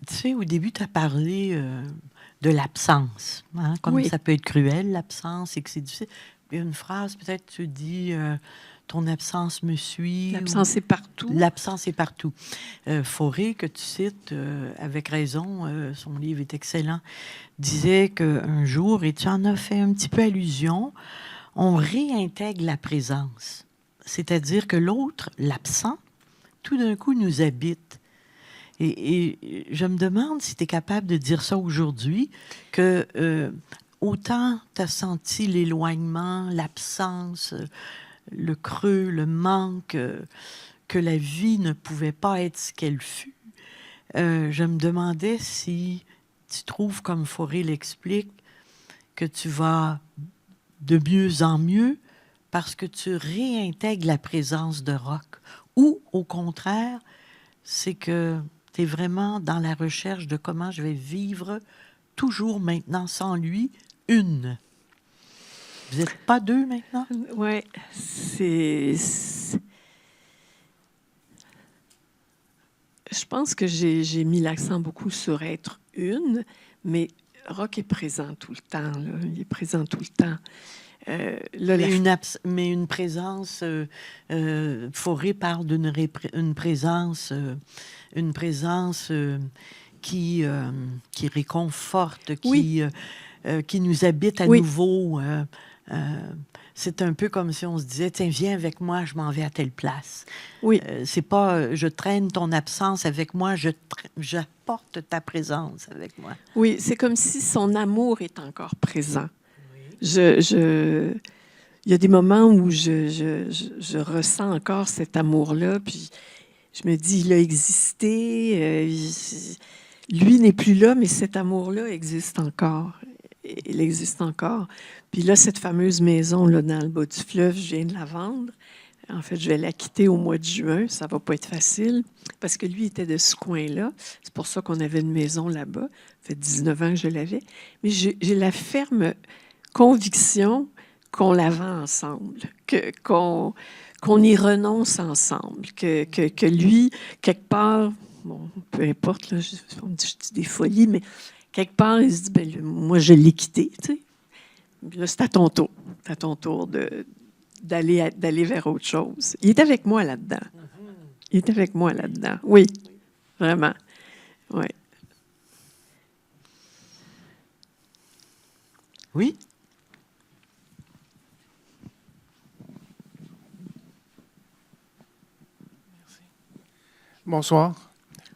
Tu sais, au début, tu as parlé de l'absence. Hein, comme Oui. ça peut être cruel, l'absence, et que c'est difficile. Il y a une phrase, peut-être, tu dis ton absence me suit. L'absence est partout. L'absence est partout. Fauré, que tu cites avec raison, son livre est excellent, disait qu'un jour, et tu en as fait un petit peu allusion, on réintègre la présence. C'est-à-dire que l'autre, l'absent, tout d'un coup nous habite. Et je me demande si tu es capable de dire ça aujourd'hui, que autant tu as senti l'éloignement, l'absence, le creux, le manque, que la vie ne pouvait pas être ce qu'elle fut. Je me demandais si tu trouves, comme Fauré l'explique, que tu vas de mieux en mieux parce que tu réintègres la présence de Roch. Ou, au contraire, c'est que tu es vraiment dans la recherche de comment je vais vivre toujours maintenant sans lui, une. Vous n'êtes pas deux maintenant? Oui, je pense que j'ai mis l'accent beaucoup sur être une, mais Roch est présent tout le temps. Là. Il est présent tout le temps. Là, Mais une présence, Fauré parle une présence qui réconforte, qui nous habite à Oui. nouveau. C'est un peu comme si on se disait, tiens, viens avec moi, je m'en vais à telle place. Oui. C'est pas, je traîne ton absence avec moi, j'apporte ta présence avec moi. Oui, c'est comme si son amour est encore présent. Il y a des moments où je ressens encore cet amour-là, puis je me dis, il a existé, lui n'est plus là, mais cet amour-là existe encore. Il existe encore. Puis là, cette fameuse maison là, dans le bas du fleuve, je viens de la vendre. En fait, je vais la quitter au mois de juin. Ça ne va pas être facile parce que lui était de ce coin-là. C'est pour ça qu'on avait une maison là-bas. Ça fait 19 ans que je l'avais. Mais j'ai la ferme conviction qu'on la vend ensemble, qu'on y renonce ensemble, que lui, quelque part, bon, peu importe, là, on me dit, je dis des folies, mais quelque part, il se dit, ben, moi, je l'ai quitté, tu sais. Puis là, c'est à ton tour. C'est à ton tour d'aller vers autre chose. Il est avec moi là-dedans. Il est avec moi là-dedans. Oui, vraiment. Oui. Oui? Bonsoir.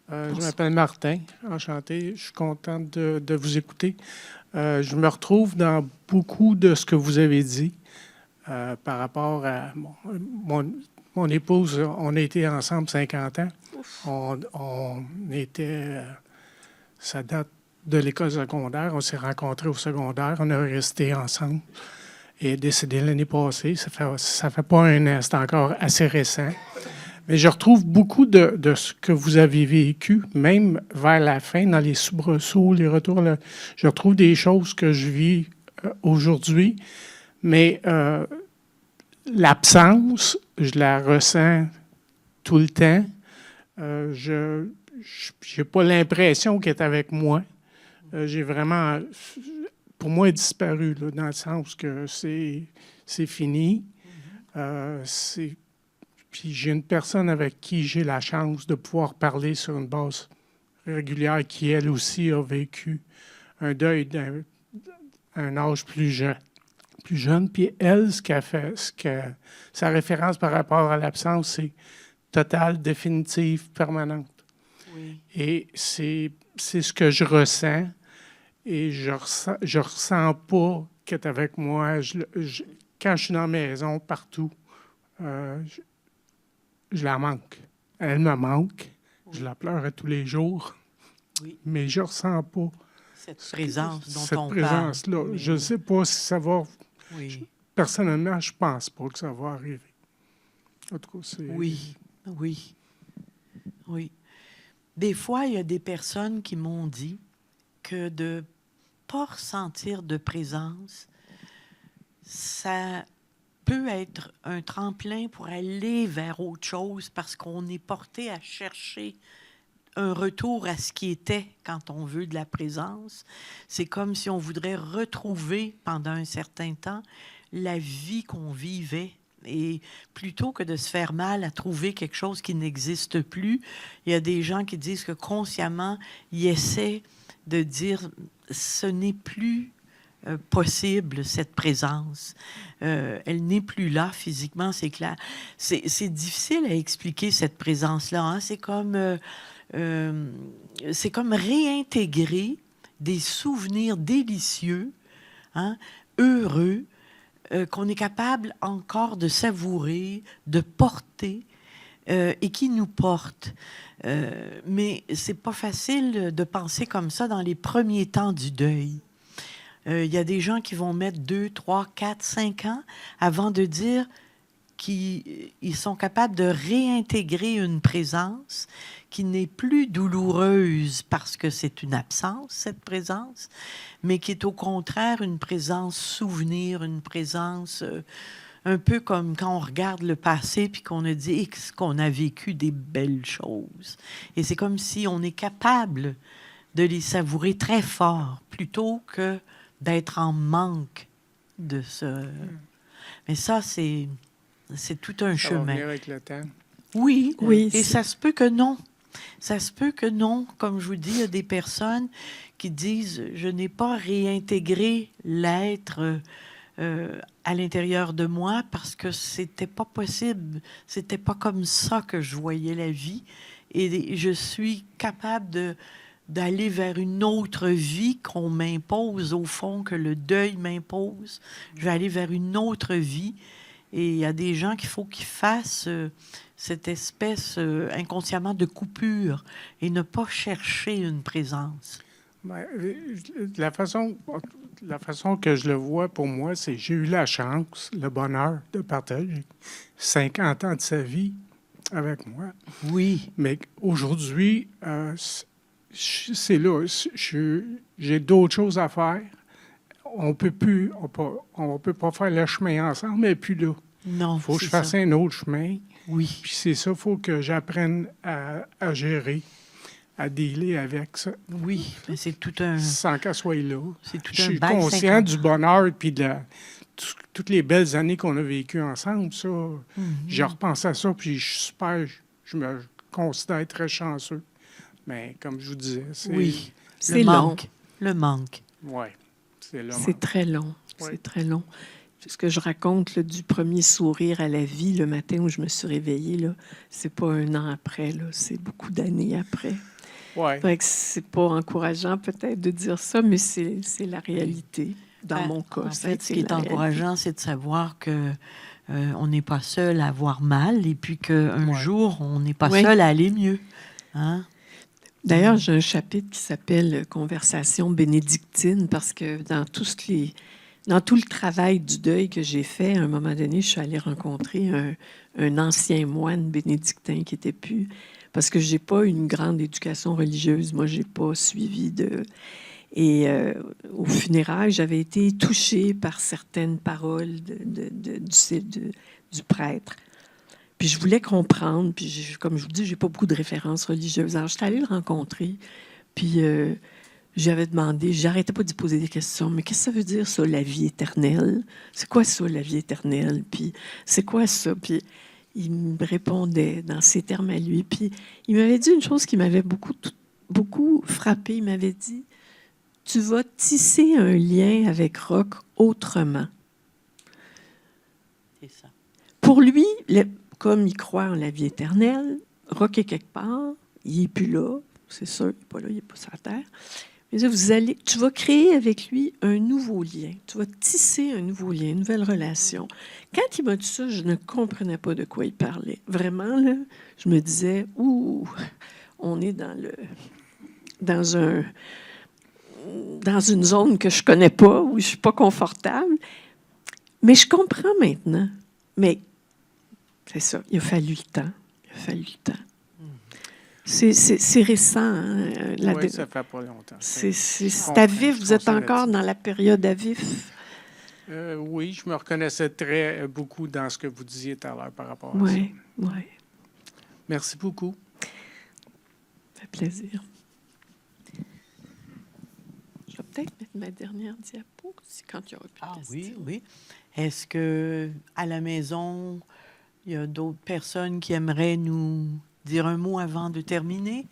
Je m'appelle Martin. Enchanté. Je suis content de vous écouter. Je me retrouve dans beaucoup de ce que vous avez dit par rapport à mon épouse. On a été ensemble 50 ans. On était... ça date de l'école secondaire. On s'est rencontrés au secondaire. On est restés ensemble. Elle est décédée l'année passée. Ça fait pas un an. C'est encore assez récent. Mais je retrouve beaucoup de ce que vous avez vécu, même vers la fin, dans les soubresauts, les retours. Là, je retrouve des choses que je vis aujourd'hui, mais l'absence, je la ressens tout le temps. Je n'ai pas l'impression qu'elle est avec moi. J'ai vraiment... Pour moi, elle est disparue, là, dans le sens que c'est fini. Puis j'ai une personne avec qui j'ai la chance de pouvoir parler sur une base régulière qui, elle aussi, a vécu un deuil d'un âge plus jeune. Puis elle, ce qu'elle fait, sa référence par rapport à l'absence, c'est totale, définitive, permanente. Oui. Et c'est ce que je ressens. Et je ressens pas qu'elle est avec moi. Quand je suis dans la maison, partout, je la manque. Elle me manque. Oui. Je la pleure tous les jours. Oui. Mais je ne ressens pas cette présence dont cette on présence-là. parle. Oui. Je ne sais pas si ça va... Oui. Personnellement, je ne pense pas que ça va arriver. En tout cas, c'est... Oui. Des fois, il y a des personnes qui m'ont dit que de ne pas ressentir de présence, ça peut être un tremplin pour aller vers autre chose parce qu'on est porté à chercher un retour à ce qui était quand on veut de la présence. C'est comme si on voudrait retrouver pendant un certain temps la vie qu'on vivait. Et plutôt que de se faire mal à trouver quelque chose qui n'existe plus, il y a des gens qui disent que consciemment, ils essaient de dire ce n'est plus possible, cette présence. Elle n'est plus là physiquement, c'est clair. C'est difficile à expliquer cette présence-là. Hein? C'est comme réintégrer des souvenirs délicieux, hein, heureux, qu'on est capable encore de savourer, de porter, et qui nous portent. Mais c'est pas facile de penser comme ça dans les premiers temps du deuil. Il y a des gens qui vont mettre 2, 3, 4, 5 ans avant de dire qu'ils sont capables de réintégrer une présence qui n'est plus douloureuse parce que c'est une absence, cette présence, mais qui est au contraire une présence souvenir, une présence un peu comme quand on regarde le passé puis qu'on a dit qu'on a vécu des belles choses. Et c'est comme si on est capable de les savourer très fort plutôt que d'être en manque de ce... Mais ça, c'est tout un chemin. Ça va venir avec le temps. Oui. Et ça se peut que non. Ça se peut que non. Comme je vous dis, il y a des personnes qui disent « Je n'ai pas réintégré l'être à l'intérieur de moi parce que c'était pas possible. C'était pas comme ça que je voyais la vie. Et je suis capable d'aller vers une autre vie qu'on m'impose, au fond, que le deuil m'impose. Je vais aller vers une autre vie. Et il y a des gens qu'il faut qu'ils fassent cette espèce inconsciemment de coupure et ne pas chercher une présence. Ben, la façon que je le vois pour moi, c'est que j'ai eu la chance, le bonheur de partager 50 ans de sa vie avec moi. Oui. Mais aujourd'hui, c'est là. J'ai d'autres choses à faire. On peut pas faire le chemin ensemble, mais puis là. Non, Il faut que je c'est fasse ça. un autre chemin. Oui. Puis c'est ça, il faut que j'apprenne à gérer, à dealer avec ça. Oui, mais c'est tout un... Sans qu'elle soit là. C'est tout Je un suis bail conscient 50. du bonheur puis de toutes les belles années qu'on a vécues ensemble. Ça, je repense à ça, puis je me considère très chanceux. Mais comme je vous disais, c'est... Oui, C'est le long. manque. Le manque. Oui, c'est là. C'est très long. Oui. C'est très long. Ce que je raconte là, du premier sourire à la vie le matin où je me suis réveillée, là, c'est pas un an après, là, c'est beaucoup d'années après. Oui, Fait que c'est pas encourageant peut-être de dire ça, mais c'est la réalité. Dans mon cas, En ça a fait, été ce qui est la réalité. encourageant, c'est de savoir que on n'est pas seul à avoir mal et puis qu'un jour, on n'est pas Oui. seul à aller mieux. Hein? D'ailleurs, j'ai un chapitre qui s'appelle Conversation bénédictine parce que dans tout le travail du deuil que j'ai fait, à un moment donné, je suis allée rencontrer un ancien moine bénédictin qui était plus... Parce que j'ai pas une grande éducation religieuse. Moi, j'ai pas suivi de... Et au funérailles, j'avais été touchée par certaines paroles du prêtre. Puis je voulais comprendre. Puis comme je vous dis, j'ai pas beaucoup de références religieuses. Alors, j'étais allée le rencontrer. Puis j'avais demandé, j'arrêtais pas d'y poser des questions. Mais qu'est-ce que ça veut dire, ça, la vie éternelle? C'est quoi ça, la vie éternelle? Puis c'est quoi ça? Puis il me répondait dans ses termes à lui. Puis il m'avait dit une chose qui m'avait beaucoup frappée. Il m'avait dit, tu vas tisser un lien avec Roch autrement. C'est ça. Pour lui, comme il croit en la vie éternelle, Roch est quelque part, il n'est plus là, c'est sûr, il n'est pas là, il n'est pas sur la terre. Mais là, tu vas créer avec lui un nouveau lien. Tu vas tisser un nouveau lien, une nouvelle relation. Quand il m'a dit ça, je ne comprenais pas de quoi il parlait. Vraiment, là, je me disais, on est dans une zone que je connais pas, où je suis pas confortable. Mais je comprends maintenant. Mais c'est ça, il a fallu le temps. C'est récent. Hein, oui, ça fait pas longtemps. C'est à vif. Vous êtes encore dans la période à vif. Oui, je me reconnaissais beaucoup dans ce que vous disiez tout à l'heure par rapport à ça. Oui, oui. Merci beaucoup. Ça fait plaisir. Je vais peut-être mettre ma dernière diapo, si quand il y aura plus de questions. Oui, oui. Est-ce que à la maison, il y a d'autres personnes qui aimeraient nous dire un mot avant de terminer?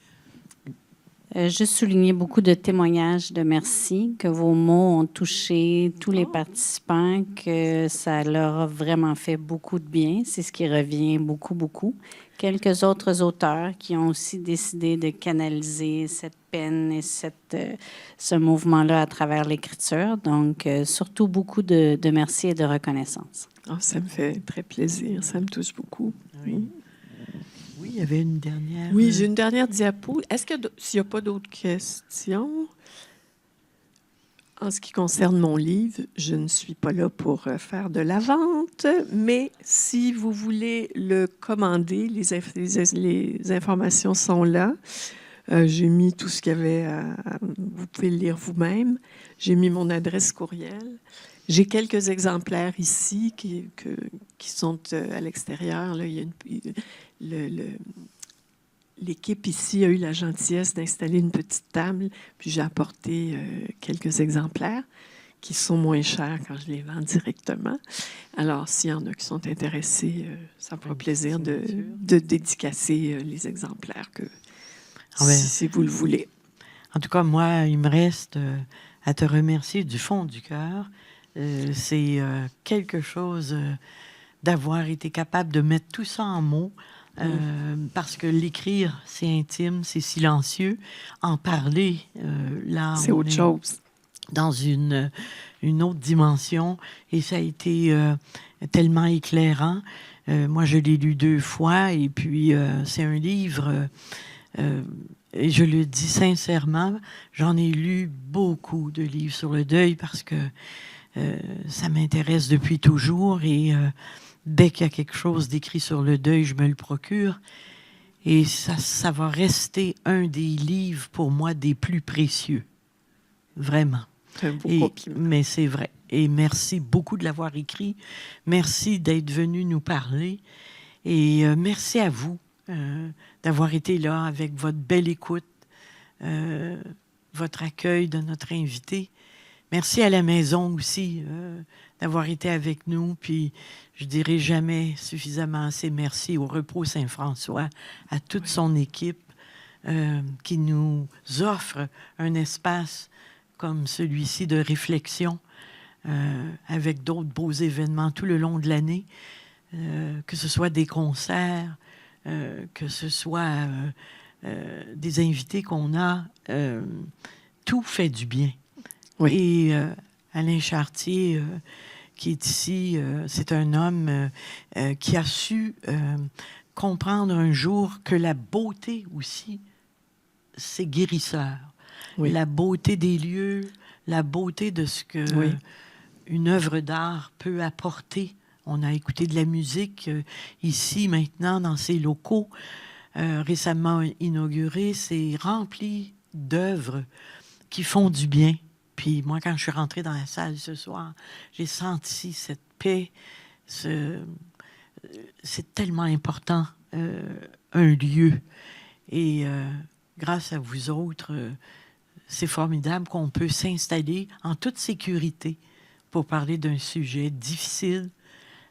Juste souligner beaucoup de témoignages de merci, que vos mots ont touché tous les participants, que ça leur a vraiment fait beaucoup de bien. C'est ce qui revient beaucoup, beaucoup. Quelques autres auteurs qui ont aussi décidé de canaliser cette peine et ce mouvement-là à travers l'écriture. Donc, surtout beaucoup de merci et de reconnaissance. Oh, ça me fait très plaisir. Ça me touche beaucoup. Oui. Oui, il y avait une dernière... Oui, j'ai une dernière diapo. Est-ce que s'il n'y a pas d'autres questions? En ce qui concerne mon livre, je ne suis pas là pour faire de la vente, mais si vous voulez le commander, les informations sont là. J'ai mis tout ce qu'il y avait vous pouvez le lire vous-même. J'ai mis mon adresse courriel. J'ai quelques exemplaires ici qui sont à l'extérieur. Là, il y a l'équipe ici a eu la gentillesse d'installer une petite table, puis j'ai apporté quelques exemplaires qui sont moins chers quand je les vends directement. Alors, s'il y en a qui sont intéressés, ça me fera plaisir de dédicacer les exemplaires si vous le voulez. En tout cas, moi, il me reste à te remercier du fond du cœur C'est quelque chose d'avoir été capable de mettre tout ça en mots. Parce que l'écrire, c'est intime, c'est silencieux. En parler, là, C'est on autre est chose. dans une autre dimension. Et ça a été tellement éclairant. Moi, je l'ai lu 2 fois. Et puis, c'est un livre, et je le dis sincèrement, j'en ai lu beaucoup de livres sur le deuil parce que ça m'intéresse depuis toujours. Et dès qu'il y a quelque chose d'écrit sur le deuil, je me le procure. Et ça va rester un des livres, pour moi, des plus précieux. Vraiment. C'est un beau compliment. Mais c'est vrai. Et merci beaucoup de l'avoir écrit. Merci d'être venu nous parler. Et merci à vous d'avoir été là avec votre belle écoute, votre accueil de notre invité. Merci à la maison aussi d'avoir été avec nous. Puis je dirai jamais suffisamment assez merci au Repos Saint-François, à toute son équipe qui nous offre un espace comme celui-ci de réflexion avec d'autres beaux événements tout le long de l'année, que ce soit des concerts, que ce soit des invités qu'on a. Tout fait du bien. Oui. Et Alain Chartier, qui est ici, c'est un homme qui a su comprendre un jour que la beauté aussi, c'est guérisseur. Oui. La beauté des lieux, la beauté de ce que Oui. une œuvre d'art peut apporter. On a écouté de la musique ici, maintenant, dans ces locaux récemment inaugurés. C'est rempli d'œuvres qui font du bien. Puis moi, quand je suis rentrée dans la salle ce soir, j'ai senti cette paix. C'est tellement important, un lieu. Et grâce à vous autres, c'est formidable qu'on peut s'installer en toute sécurité pour parler d'un sujet difficile,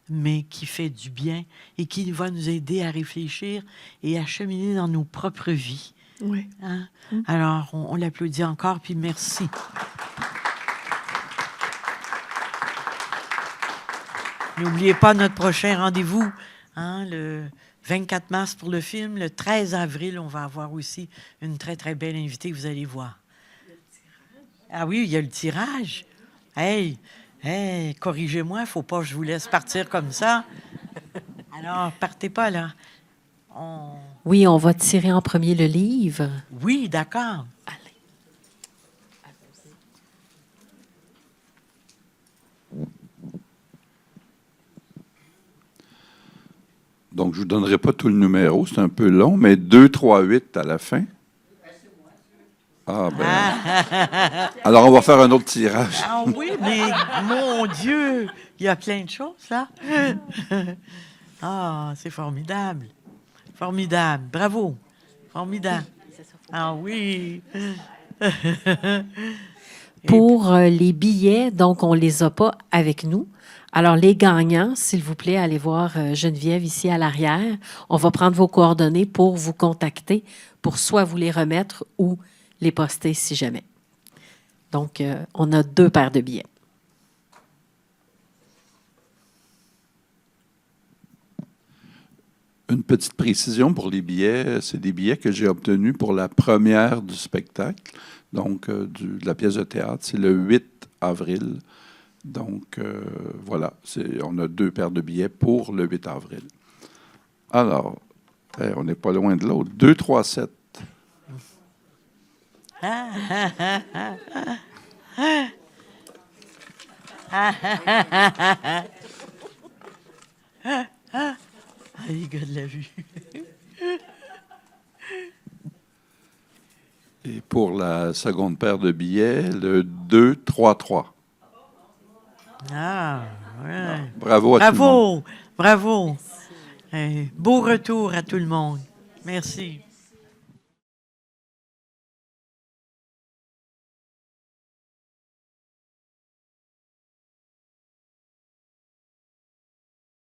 mais qui fait du bien et qui va nous aider à réfléchir et à cheminer dans nos propres vies. Oui. Hein? Alors, on l'applaudit encore, puis merci. N'oubliez pas notre prochain rendez-vous, hein, le 24 mars pour le film. Le 13 avril, on va avoir aussi une très, très belle invitée, vous allez voir. Ah oui, il y a le tirage. Hey, corrigez-moi, il ne faut pas que je vous laisse partir comme ça. Alors, partez pas, là. Oui, on va tirer en premier le livre. Oui, d'accord. Donc, je ne vous donnerai pas tout le numéro, c'est un peu long, mais 238 à la fin. Ah, ben. Alors, on va faire un autre tirage. Ah oui, mais mon Dieu, il y a plein de choses, là. Ah, c'est formidable. Formidable. Bravo. Formidable. Ah oui. Pour les billets, donc, on ne les a pas avec nous. Alors, les gagnants, s'il vous plaît, allez voir Geneviève ici à l'arrière. On va prendre vos coordonnées pour vous contacter, pour soit vous les remettre ou les poster si jamais. Donc, on a 2 paires de billets. Une petite précision pour les billets, c'est des billets que j'ai obtenus pour la première du spectacle, donc de la pièce de théâtre. C'est le 8 avril. Donc, voilà, on a 2 paires de billets pour le 8 avril. Alors, on n'est pas loin de l'autre. 237. Les gars de la vue. Et pour la seconde paire de billets, le 233. Ah, ouais. Bravo à tout le monde. Bravo, bravo. Beau retour à tout le monde. Merci.